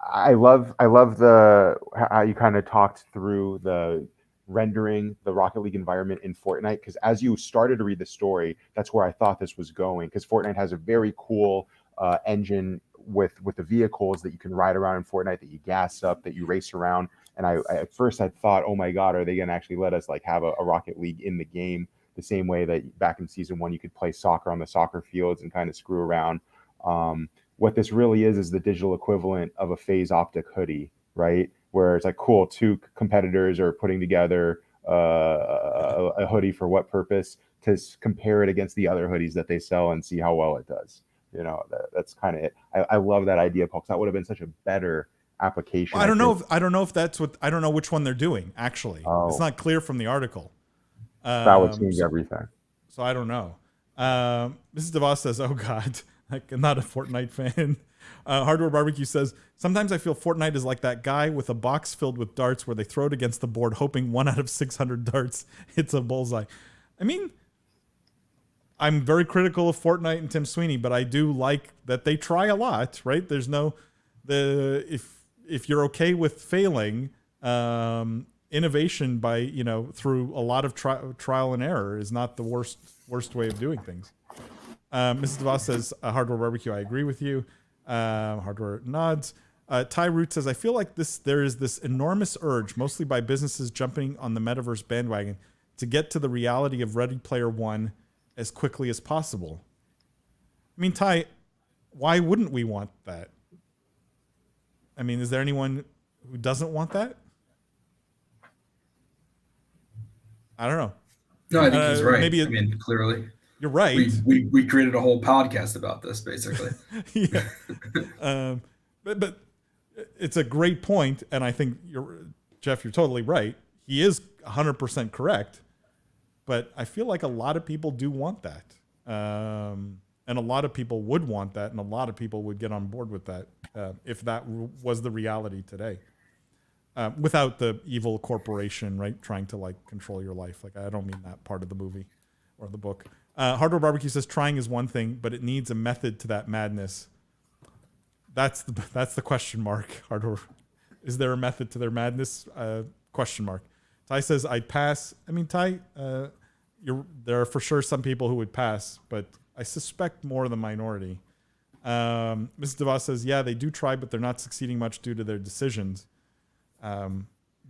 I love how you kind of talked through the rendering the Rocket League environment in Fortnite, because as you started to read the story, that's where I thought this was going, because Fortnite has a very cool engine with the vehicles that you can ride around in Fortnite, that you gas up, that you race around. And I at first I thought, oh my God, are they going to actually let us like have a Rocket League in the game, the same way that back in season 1 you could play soccer on the soccer fields and kind of screw around. What this really is the digital equivalent of a phase optic hoodie, right? Where it's like, cool, 2 competitors are putting together a hoodie for what purpose? To compare it against the other hoodies that they sell and see how well it does. That's kind of it. I love that idea, Paul, because that would have been such a better application. Well, I don't know if that's what, I don't know which one they're doing, actually. It's not clear from the article. That would change everything. So I don't know. Mrs. DeVos says, oh God, like, I'm not a Fortnite fan. Hardware Barbecue says, sometimes I feel Fortnite is like that guy with a box filled with darts where they throw it against the board, hoping 1 out of 600 darts hits a bullseye. I mean, I'm very critical of Fortnite and Tim Sweeney, but I do like that they try a lot, right? There's if you're okay with failing, innovation by, through a lot of trial and error is not the worst way of doing things. Mrs. DeVos says, Hardware Barbecue, I agree with you. Hardware nods. Ty Root says, I feel like there is this enormous urge, mostly by businesses jumping on the metaverse bandwagon, to get to the reality of Ready Player One as quickly as possible. I mean, Ty, why wouldn't we want that? I mean, is there anyone who doesn't want that? I don't know. No, I think he's right. Clearly. You're right. We created a whole podcast about this, basically. Yeah. But it's a great point, and I think Jeff, you're totally right. He is 100% correct, but I feel like a lot of people do want that, and a lot of people would want that, and a lot of people would get on board with that if that was the reality today. Without the evil corporation, right, trying to like control your life. Like, I don't mean that part of the movie or the book. Hardware Barbecue says trying is one thing, but it needs a method to that madness. That's the question mark. Hardware, is there a method to their madness? Question mark. Ty says I'd pass. I mean, Ty, there are for sure some people who would pass, but I suspect more the minority. Mrs. DeVos says, yeah, they do try, but they're not succeeding much due to their decisions.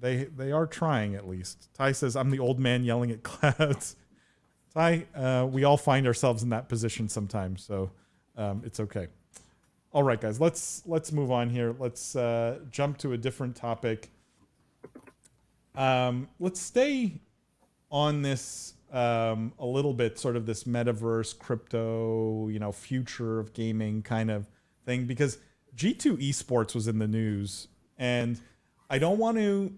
They are trying, at least. Ty says, I'm the old man yelling at clouds. Ty, we all find ourselves in that position sometimes, so it's okay. All right, guys, let's move on here. Let's jump to a different topic. Let's stay on this a little bit, sort of this metaverse, crypto, future of gaming kind of thing, because G2 Esports was in the news, and I don't want to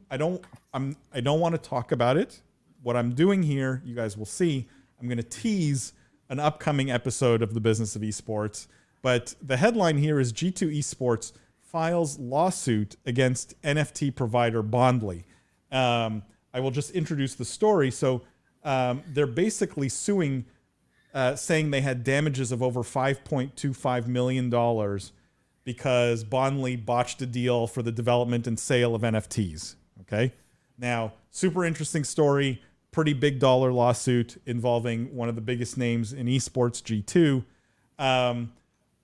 talk about it. What I'm doing here, you guys will see, I'm going to tease an upcoming episode of the Business of Esports. But the headline here is G2 Esports files lawsuit against NFT provider Bondly. I will just introduce the story. So they're basically suing, saying they had damages of over $5.25 million because Bondly botched a deal for the development and sale of NFTs. Okay. Now, super interesting story, pretty big dollar lawsuit involving one of the biggest names in esports, G2.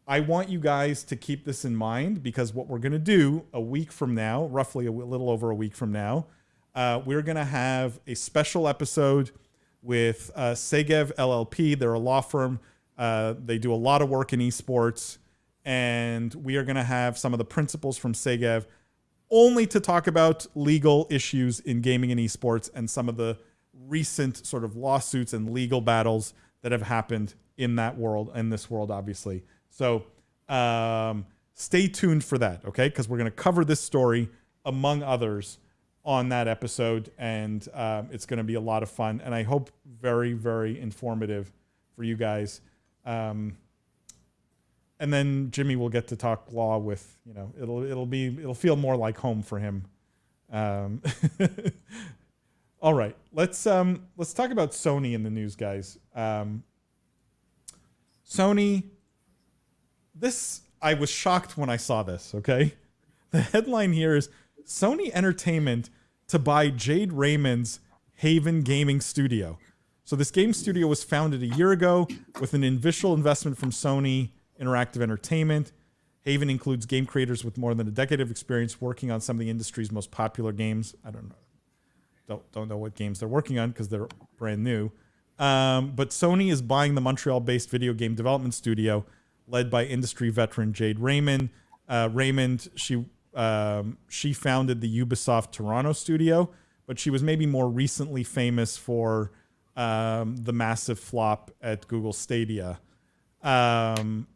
I want you guys to keep this in mind, because what we're going to do a week from now, roughly a little over a week from now, we're going to have a special episode with Segev LLP. They're a law firm. They do a lot of work in esports. And we are going to have some of the principals from Segev only to talk about legal issues in gaming and esports and some of the recent sort of lawsuits and legal battles that have happened in that world, in this world, obviously. So stay tuned for that, okay? Because we're going to cover this story, among others, on that episode, and it's going to be a lot of fun, and I hope very, very informative for you guys. And then Jimmy will get to talk law with, you know, it'll feel more like home for him. All right, let's talk about Sony in the news, guys. Sony, I was shocked when I saw this, okay? The headline here is Sony Entertainment to buy Jade Raymond's Haven Gaming Studio. So this game studio was founded a year ago with an initial investment from Sony Interactive Entertainment. Haven includes game creators with more than a decade of experience working on some of the industry's most popular games. I don't know what games they're working on because they're brand new. But Sony is buying the Montreal-based video game development studio led by industry veteran Jade Raymond. She founded the Ubisoft Toronto studio, but she was maybe more recently famous for the massive flop at Google Stadia. And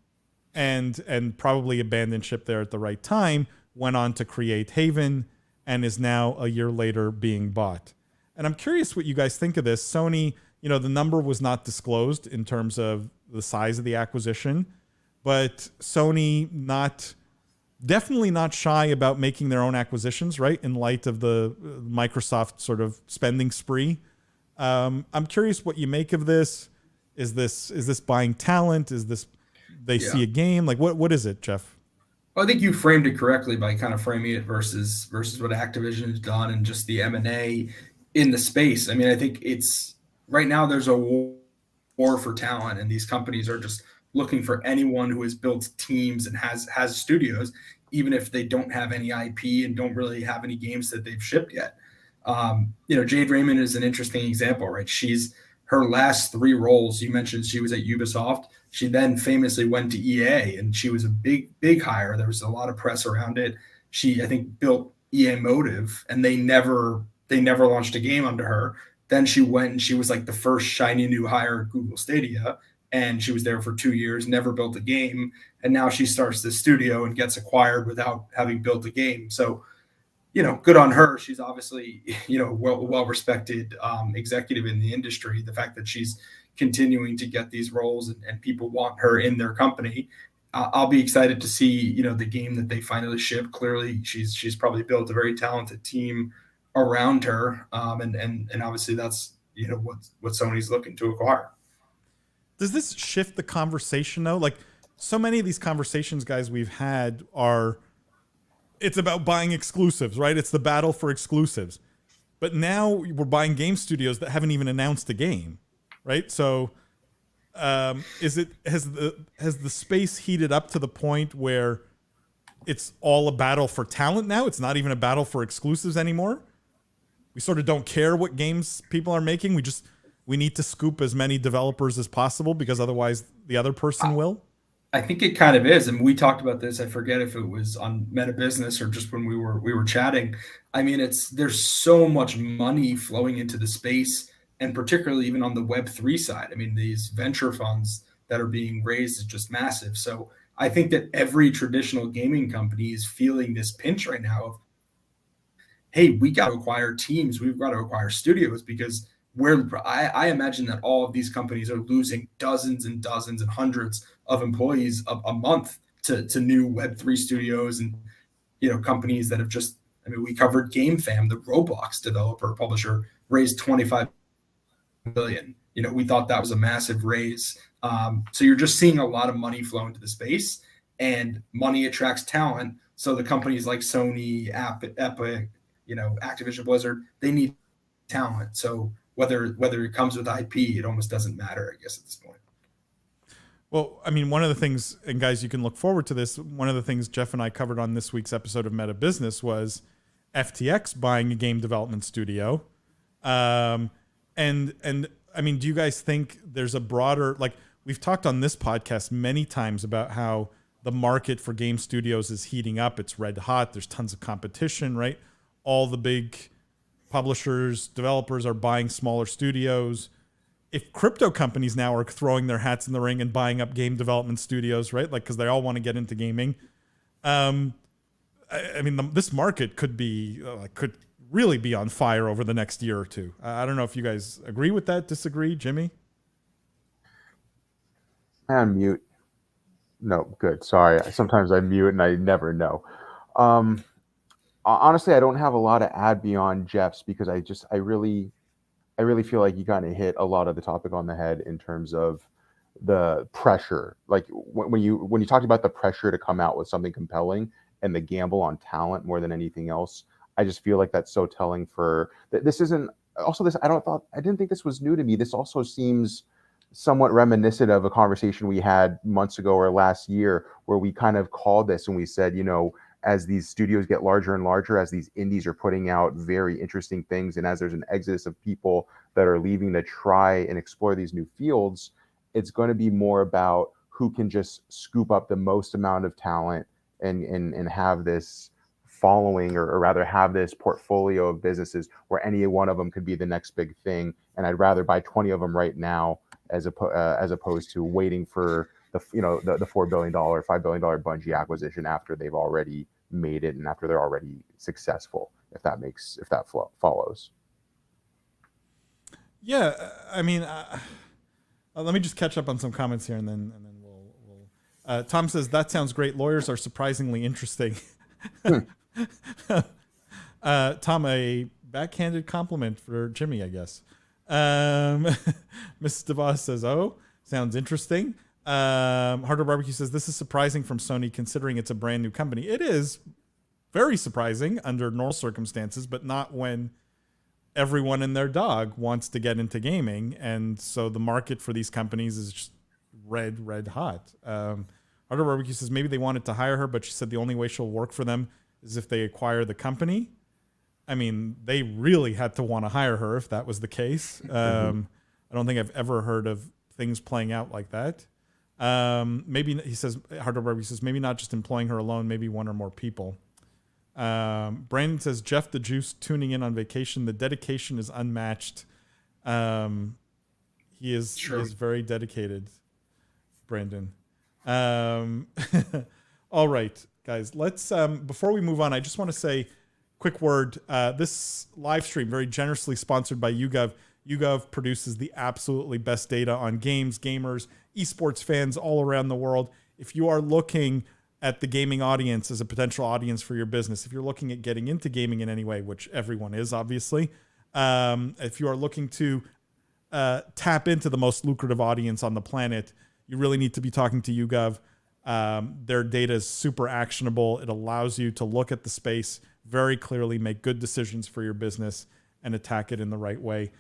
probably abandoned ship there at the right time, went on to create Haven, and is now a year later being bought. And I'm curious what you guys think of this. Sony, you know, the number was not disclosed in terms of the size of the acquisition, but Sony definitely not shy about making their own acquisitions, right? In light of the Microsoft sort of spending spree. I'm curious what you make of this. Is this buying talent? Is this they see a game? Like what is it, Jeff? Well, I think you framed it correctly by kind of framing it versus what Activision has done and just the M&A in the space. I mean, I think it's right now there's a war for talent, and these companies are just looking for anyone who has built teams and has studios, even if they don't have any IP and don't really have any games that they've shipped yet. Jade Raymond is an interesting example, right? Her last 3 roles, you mentioned she was at Ubisoft. She then famously went to EA, and she was a big hire. There was a lot of press around it. She, I think, built EA Motive, and they never launched a game under her. Then she went and she was like the first shiny new hire at Google Stadia, and she was there for 2 years, never built a game, and now she starts this studio and gets acquired without having built a game. So, good on her. She's obviously, well-respected executive in the industry. The fact that she's continuing to get these roles and people want her in their company. I'll be excited to see, the game that they finally ship. Clearly, she's probably built a very talented team around her. And obviously that's, what Sony's looking to acquire. Does this shift the conversation though? Like so many of these conversations, guys, we've had it's about buying exclusives, right? It's the battle for exclusives. But now we're buying game studios that haven't even announced a game, right? So has the space heated up to the point where it's all a battle for talent now? It's not even a battle for exclusives anymore. We sort of don't care what games people are making. We need to scoop as many developers as possible because otherwise the other person will. I think it kind of is. And we talked about this. I forget if it was on Meta Business or just when we were chatting. I mean, there's so much money flowing into the space, and particularly even on the Web3 side. I mean, these venture funds that are being raised is just massive. So I think that every traditional gaming company is feeling this pinch right now of, hey, we got to acquire teams. We've got to acquire studios because I imagine that all of these companies are losing dozens and dozens and hundreds of employees a month to new Web3 studios and, companies that have just, we covered GameFam, the Roblox developer publisher, raised $25 billion. We thought that was a massive raise. So you're just seeing a lot of money flow into the space, and money attracts talent. So the companies like Sony, Epic, Activision Blizzard, they need talent. So whether it comes with IP, it almost doesn't matter, I guess, at this point. Well, I mean, one of the things, and guys, you can look forward to this. One of the things Jeff and I covered on this week's episode of Meta Business was FTX buying a game development studio. And I mean, do you guys think there's a broader, like we've talked on this podcast many times about how the market for game studios is heating up. It's red hot. There's tons of competition, right? All the big publishers, developers are buying smaller studios. If crypto companies now are throwing their hats in the ring and buying up game development studios, right? Like, because they all want to get into gaming. I mean, this market could really be on fire over the next year or two. I don't know if you guys agree with that, disagree, Jimmy? And mute. No, good. Sorry. Sometimes I mute and I never know. Honestly, I don't have a lot to add beyond Jeff's because I really feel like you kind of hit a lot of the topic on the head in terms of the pressure. Like when you talked about the pressure to come out with something compelling and the gamble on talent more than anything else, I just feel like that's so telling for this. Isn't also this. I didn't think this was new to me. This also seems somewhat reminiscent of a conversation we had months ago or last year where we kind of called this and we said, as these studios get larger and larger, as these indies are putting out very interesting things, and as there's an exodus of people that are leaving to try and explore these new fields, it's going to be more about who can just scoop up the most amount of talent and have this following, or rather have this portfolio of businesses where any one of them could be the next big thing. And I'd rather buy 20 of them right now as opposed to waiting for the $4 billion, $5 billion Bungie acquisition after they've already made it and after they're already successful, if that follows. Yeah, I mean, let me just catch up on some comments here, and then we'll. Tom says that sounds great. Lawyers are surprisingly interesting. Tom, a backhanded compliment for Jimmy, I guess. Mrs. DeVos says, "Oh, sounds interesting." Harder Barbecue says, this is surprising from Sony considering it's a brand new company. It is very surprising under normal circumstances, but not when everyone and their dog wants to get into gaming. And so the market for these companies is just red hot. Harder Barbecue says maybe they wanted to hire her, but she said the only way she'll work for them is if they acquire the company. I mean, they really had to want to hire her if that was the case. I don't think I've ever heard of things playing out like that. Maybe he says, Harder Barbie says, maybe not just employing her alone, maybe one or more people. Brandon says, Jeff the Juice tuning in on vacation. The dedication is unmatched. He is very dedicated, Brandon. All right, guys, let's, before we move on, I just want to say quick word. This live stream very generously sponsored by YouGov. YouGov produces the absolutely best data on games, gamers, esports fans all around the world. If you are looking at the gaming audience as a potential audience for your business, if you're looking at getting into gaming in any way, which everyone is obviously, if you are looking to tap into the most lucrative audience on the planet, you really need to be talking to YouGov. Their data is super actionable. It allows you to look at the space very clearly, make good decisions for your business, and attack it in the right way.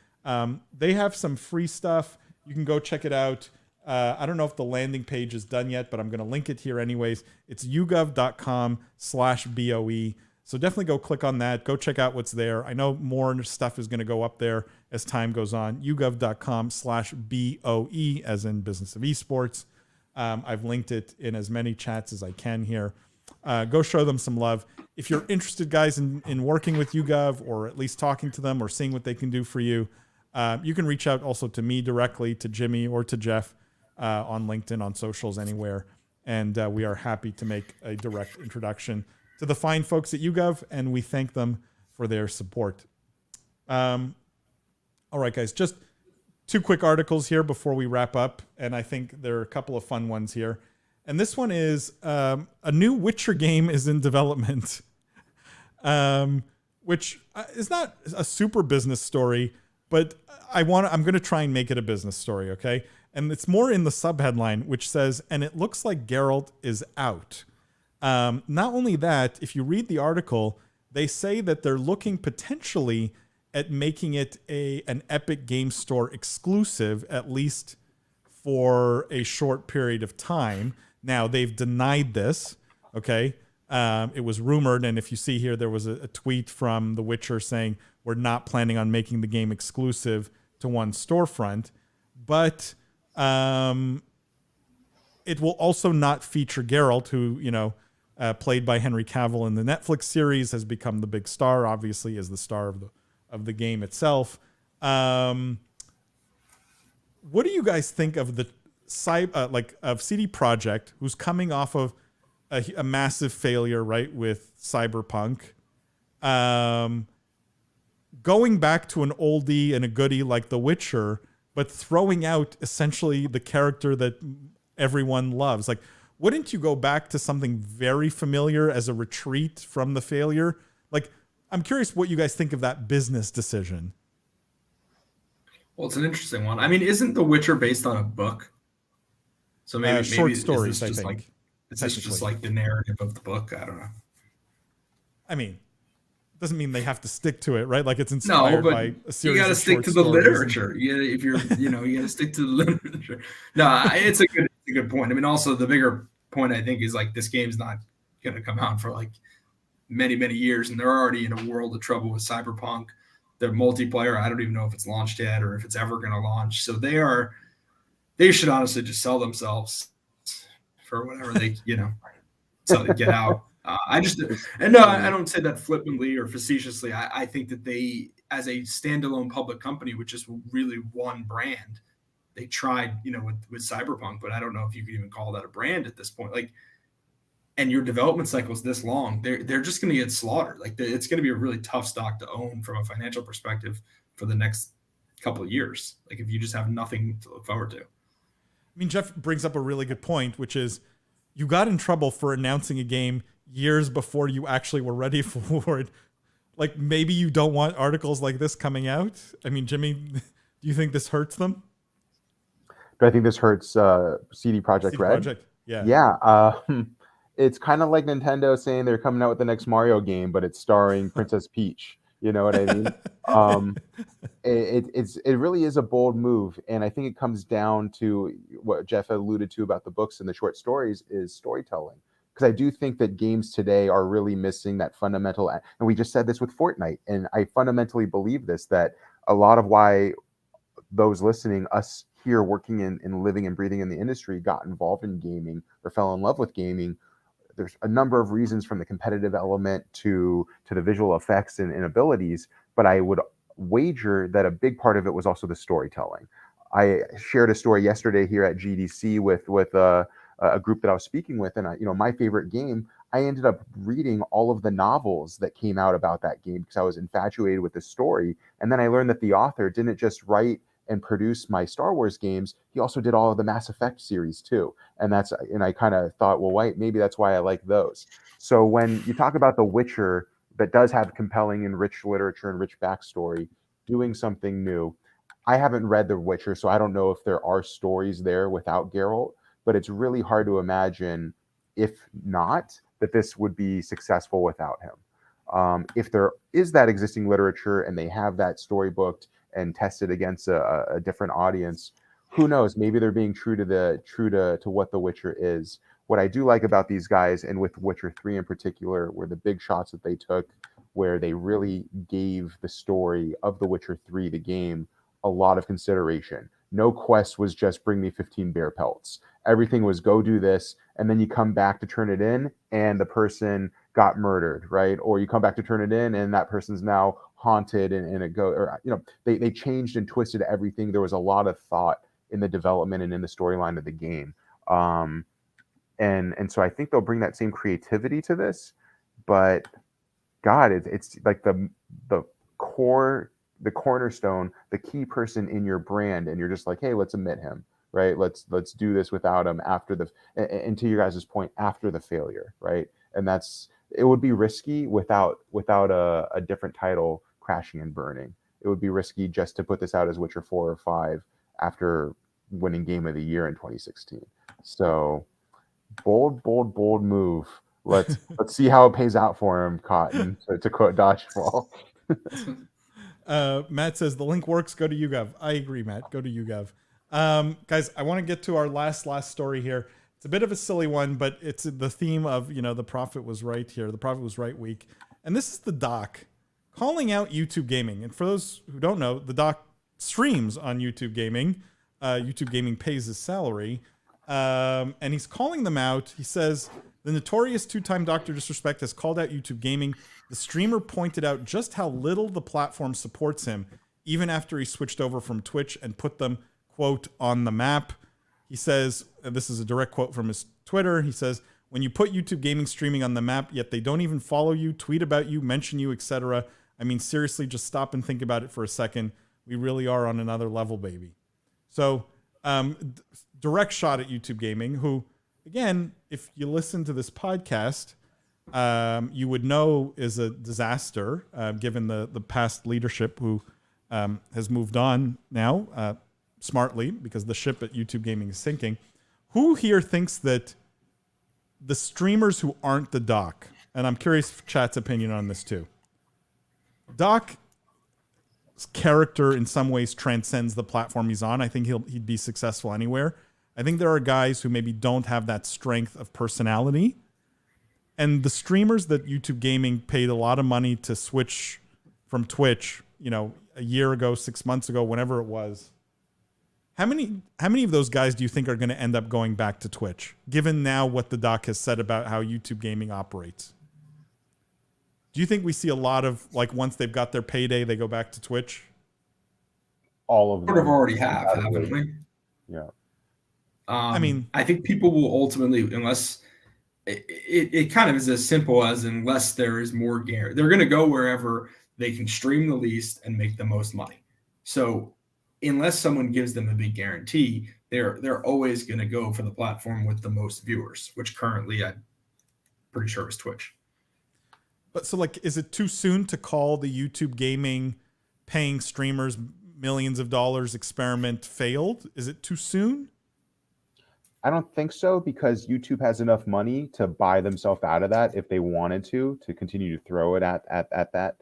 They have some free stuff. You can go check it out. I don't know if the landing page is done yet, but I'm going to link it here anyways. It's yougov.com/BOE. So definitely go click on that. Go check out what's there. I know more stuff is going to go up there as time goes on. yougov.com/BOE, as in Business of Esports. I've linked it in as many chats as I can here. Go show them some love. If you're interested, guys, in working with YouGov, or at least talking to them or seeing what they can do for you, you can reach out also to me directly, to Jimmy, or to Jeff on LinkedIn, on socials, anywhere. And we are happy to make a direct introduction to the fine folks at YouGov, and we thank them for their support. All right, guys, just two quick articles here before we wrap up, and I think there are a couple of fun ones here. And this one is a new Witcher game is in development, which is not a super business story, but I'm going to try and make it a business story, okay? And it's more in the subheadline, which says, and it looks like Geralt is out. Not only that, if you read the article, they say that they're looking potentially at making it an Epic Game Store exclusive, at least for a short period of time. Now they've denied this. Okay. It was rumored. And if you see here, there was a tweet from The Witcher saying, we're not planning on making the game exclusive to one storefront, but it will also not feature Geralt, who, played by Henry Cavill in the Netflix series, has become the big star, obviously, is the star of the game itself. What do you guys think of the of CD Projekt, who's coming off of a massive failure, right, with Cyberpunk, going back to an oldie and a goodie like The Witcher, but throwing out essentially the character that everyone loves? Like, wouldn't you go back to something very familiar as a retreat from the failure? Like, I'm curious what you guys think of that business decision. Well, it's an interesting one. I mean, isn't The Witcher based on a book? So maybe short stories, I think. Is this just like the narrative of the book? I don't know. I mean, doesn't mean they have to stick to it, right? Like, it's inspired by a series. You got to stick to the literature. If you're, you got to stick to the literature. No, it's a good point. I mean, also the bigger point I think is like this game's not going to come out for like many years, and they're already in a world of trouble with Cyberpunk. Their multiplayer, I don't even know if it's launched yet or if it's ever going to launch. So they should honestly just sell themselves for whatever they, so they get out. I don't say that flippantly or facetiously. I think that they, as a standalone public company with just really one brand, they tried, with Cyberpunk, but I don't know if you could even call that a brand at this point. Like, and your development cycle is this long, they're just going to get slaughtered. Like, it's going to be a really tough stock to own from a financial perspective for the next couple of years. Like, if you just have nothing to look forward to. I mean, Jeff brings up a really good point, which is you got in trouble for announcing a game years before you actually were ready for it. Like, maybe you don't want articles like this coming out. I mean, Jimmy, do you think this hurts them? Do I think this hurts CD Projekt Red? Projekt, yeah. Yeah. It's kind of like Nintendo saying they're coming out with the next Mario game, but it's starring Princess Peach. You know what I mean? It really is a bold move, and I think it comes down to what Jeff alluded to about the books and the short stories is storytelling. Because I do think that games today are really missing that fundamental, and we just said this with Fortnite, and I fundamentally believe this, that a lot of why those listening, us here working and living and breathing in the industry, got involved in gaming or fell in love with gaming. There's a number of reasons, from the competitive element to the visual effects and abilities, but I would wager that a big part of it was also the storytelling. I shared a story yesterday here at GDC with a group that I was speaking with, and my favorite game, I ended up reading all of the novels that came out about that game because I was infatuated with the story. And then I learned that the author didn't just write and produce my Star Wars games, he also did all of the Mass Effect series too. And I kind of thought, well, wait, maybe that's why I like those. So when you talk about The Witcher, that does have compelling and rich literature and rich backstory, doing something new. I haven't read The Witcher, so I don't know if there are stories there without Geralt, but it's really hard to imagine, if not, that this would be successful without him. If there is that existing literature and they have that story booked and tested against a different audience, who knows? Maybe they're being true to what The Witcher is. What I do like about these guys, and with Witcher 3 in particular, were the big shots that they took, where they really gave the story of The Witcher 3, the game, a lot of consideration. No quest was just bring me 15 bear pelts. Everything was go do this, and then you come back to turn it in, and the person got murdered, right? Or you come back to turn it in, and that person's now haunted, and it go, or they changed and twisted everything. There was a lot of thought in the development and in the storyline of the game, and so I think they'll bring that same creativity to this. But God, it's like the core, the cornerstone, the key person in your brand, and you're just like, hey, let's omit him, right? Let's do this without him and to your guys' point, after the failure, right? And it would be risky without a different title crashing and burning. It would be risky just to put this out as Witcher 4 or 5 after winning Game of the Year in 2016. So bold move. Let's see how it pays out for him, Cotton, to quote Dodgeball. Matt says the link works. Go to yougov. I agree, Matt. Go to yougov. Guys, I want to get to our last story here. It's a bit of a silly one, but it's the theme of, the prophet was right here. The prophet was right week. And this is the doc calling out YouTube Gaming. And for those who don't know, the doc streams on YouTube Gaming. YouTube Gaming pays his salary. And he's calling them out. He says, the notorious two-time Dr. Disrespect has called out YouTube Gaming. The streamer pointed out just how little the platform supports him, even after he switched over from Twitch and put them, quote, on the map. He says, and this is a direct quote from his Twitter, he says, when you put YouTube Gaming streaming on the map, yet they don't even follow you, tweet about you, mention you, etc. I mean, seriously, just stop and think about it for a second. We really are on another level, baby. So, direct shot at YouTube Gaming, who, again, if you listen to this podcast, you would know is a disaster, given the past leadership who has moved on now, smartly, because the ship at YouTube Gaming is sinking. Who here thinks that the streamers who aren't the doc, and I'm curious for chat's opinion on this too, Doc's character in some ways transcends the platform he's on. I think he'd be successful anywhere. I think there are guys who maybe don't have that strength of personality. And the streamers that YouTube Gaming paid a lot of money to switch from Twitch, a year ago, 6 months ago, whenever it was, how many of those guys do you think are going to end up going back to Twitch, given now what the doc has said about how YouTube Gaming operates? Do you think we see a lot of, once they've got their payday, they go back to Twitch? All of them. Sort of already have, haven't we? Yeah. I think people will ultimately, unless it kind of is as simple as unless there is more guarantee, they're going to go wherever they can stream the least and make the most money. So unless someone gives them a big guarantee, they're always going to go for the platform with the most viewers, which currently I'm pretty sure is Twitch. But so is it too soon to call the YouTube Gaming paying streamers millions of dollars experiment failed? Is it too soon? I don't think so, because YouTube has enough money to buy themselves out of that if they wanted to continue to throw it at that.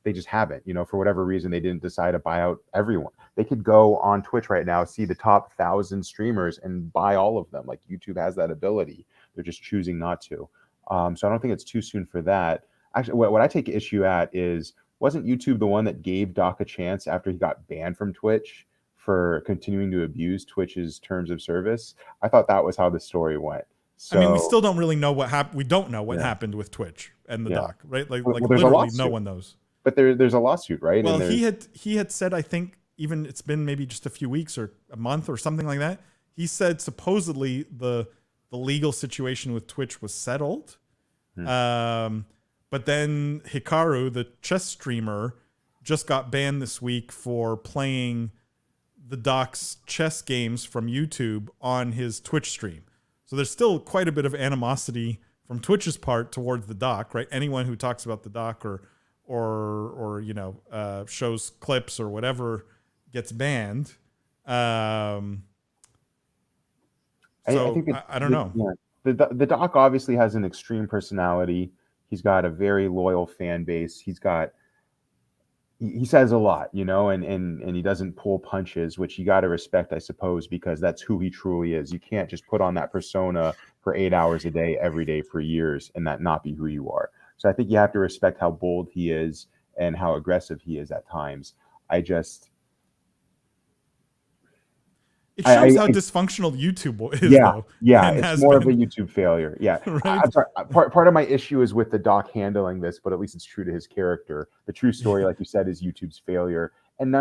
They just haven't, for whatever reason, they didn't decide to buy out everyone. They could go on Twitch right now, see the top 1,000 streamers and buy all of them. YouTube has that ability. They're just choosing not to. So I don't think it's too soon for that. Actually, what I take issue at is, wasn't YouTube the one that gave Doc a chance after he got banned from Twitch for continuing to abuse Twitch's terms of service? I thought that was how the story went. So, we still don't really know what happened. We don't know what happened with Twitch and the doc, right? Well, literally no one knows. But there's a lawsuit, right? Well, he had said, I think even it's been maybe just a few weeks or a month or something like that. He said supposedly the legal situation with Twitch was settled. But then Hikaru, the chess streamer, just got banned this week for playing the doc's chess games from YouTube on his Twitch stream. So there's still quite a bit of animosity from Twitch's part towards the doc, right? Anyone who talks about the doc or shows clips or whatever gets banned. I don't know. Yeah. The doc obviously has an extreme personality. He's got a very loyal fan base. He says a lot, and he doesn't pull punches, which you got to respect, I suppose, because that's who he truly is. You can't just put on that persona for 8 hours a day, every day for years, and that not be who you are. So I think you have to respect how bold he is and how aggressive he is at times. It shows how dysfunctional YouTube is, though. Yeah, it's more of a YouTube failure. Yeah. Right? I'm sorry. Part of my issue is with the doc handling this, but at least it's true to his character. The true story, like you said, is YouTube's failure. And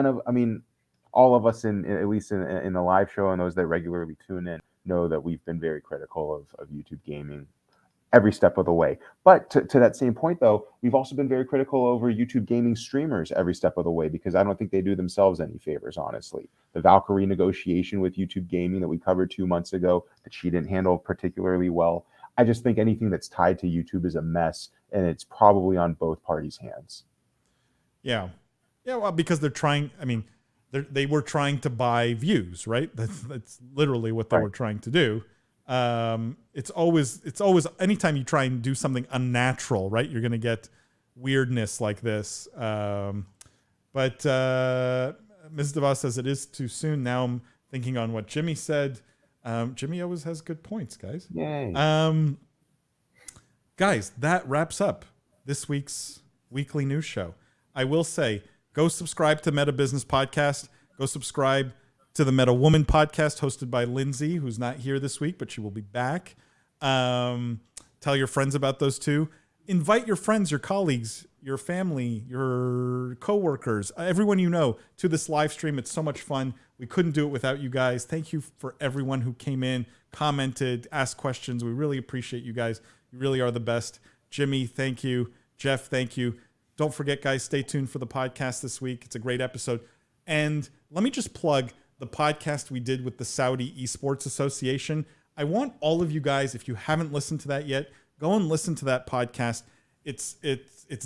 all of us at least in the live show and those that regularly tune in know that we've been very critical of YouTube Gaming every step of the way. But to that same point, though, we've also been very critical over YouTube Gaming streamers every step of the way, because I don't think they do themselves any favors, honestly. The Valkyrie negotiation with YouTube Gaming that we covered 2 months ago, that she didn't handle particularly well. I just think anything that's tied to YouTube is a mess, and it's probably on both parties' hands. Yeah. Yeah, well, because they're trying, they were trying to buy views, right? That's literally what they were trying to do. It's always anytime you try and do something unnatural, right? You're going to get weirdness like this. But Ms. DeVos says it is too soon. Now I'm thinking on what Jimmy said. Jimmy always has good points, guys. Yay. Guys, that wraps up this week's weekly news show. I will say, go subscribe to Meta Business Podcast. Go subscribe to the Meta Woman Podcast hosted by Lindsay, who's not here this week, but she will be back. Tell your friends about those two. Invite your friends, your colleagues, your family, your coworkers, everyone you know to this live stream. It's so much fun. We couldn't do it without you guys. Thank you for everyone who came in, commented, asked questions. We really appreciate you guys. You really are the best. Jimmy, thank you. Jeff, thank you. Don't forget, guys, stay tuned for the podcast this week. It's a great episode. And let me just plug the podcast we did with the Saudi Esports Association. I want all of you guys, if you haven't listened to that yet, go and listen to that podcast. It's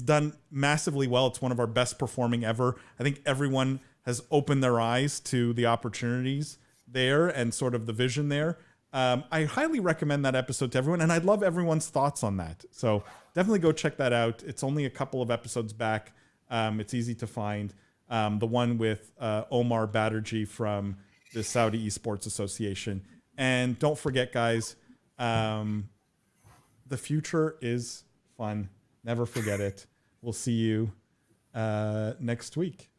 done massively well. It's one of our best performing ever. I think everyone has opened their eyes to the opportunities there and sort of the vision there. I highly recommend that episode to everyone, and I'd love everyone's thoughts on that. So definitely go check that out. It's only a couple of episodes back. It's easy to find. The one with Omar Batterjee from the Saudi Esports Association. And don't forget, guys, the future is fun. Never forget it. We'll see you next week.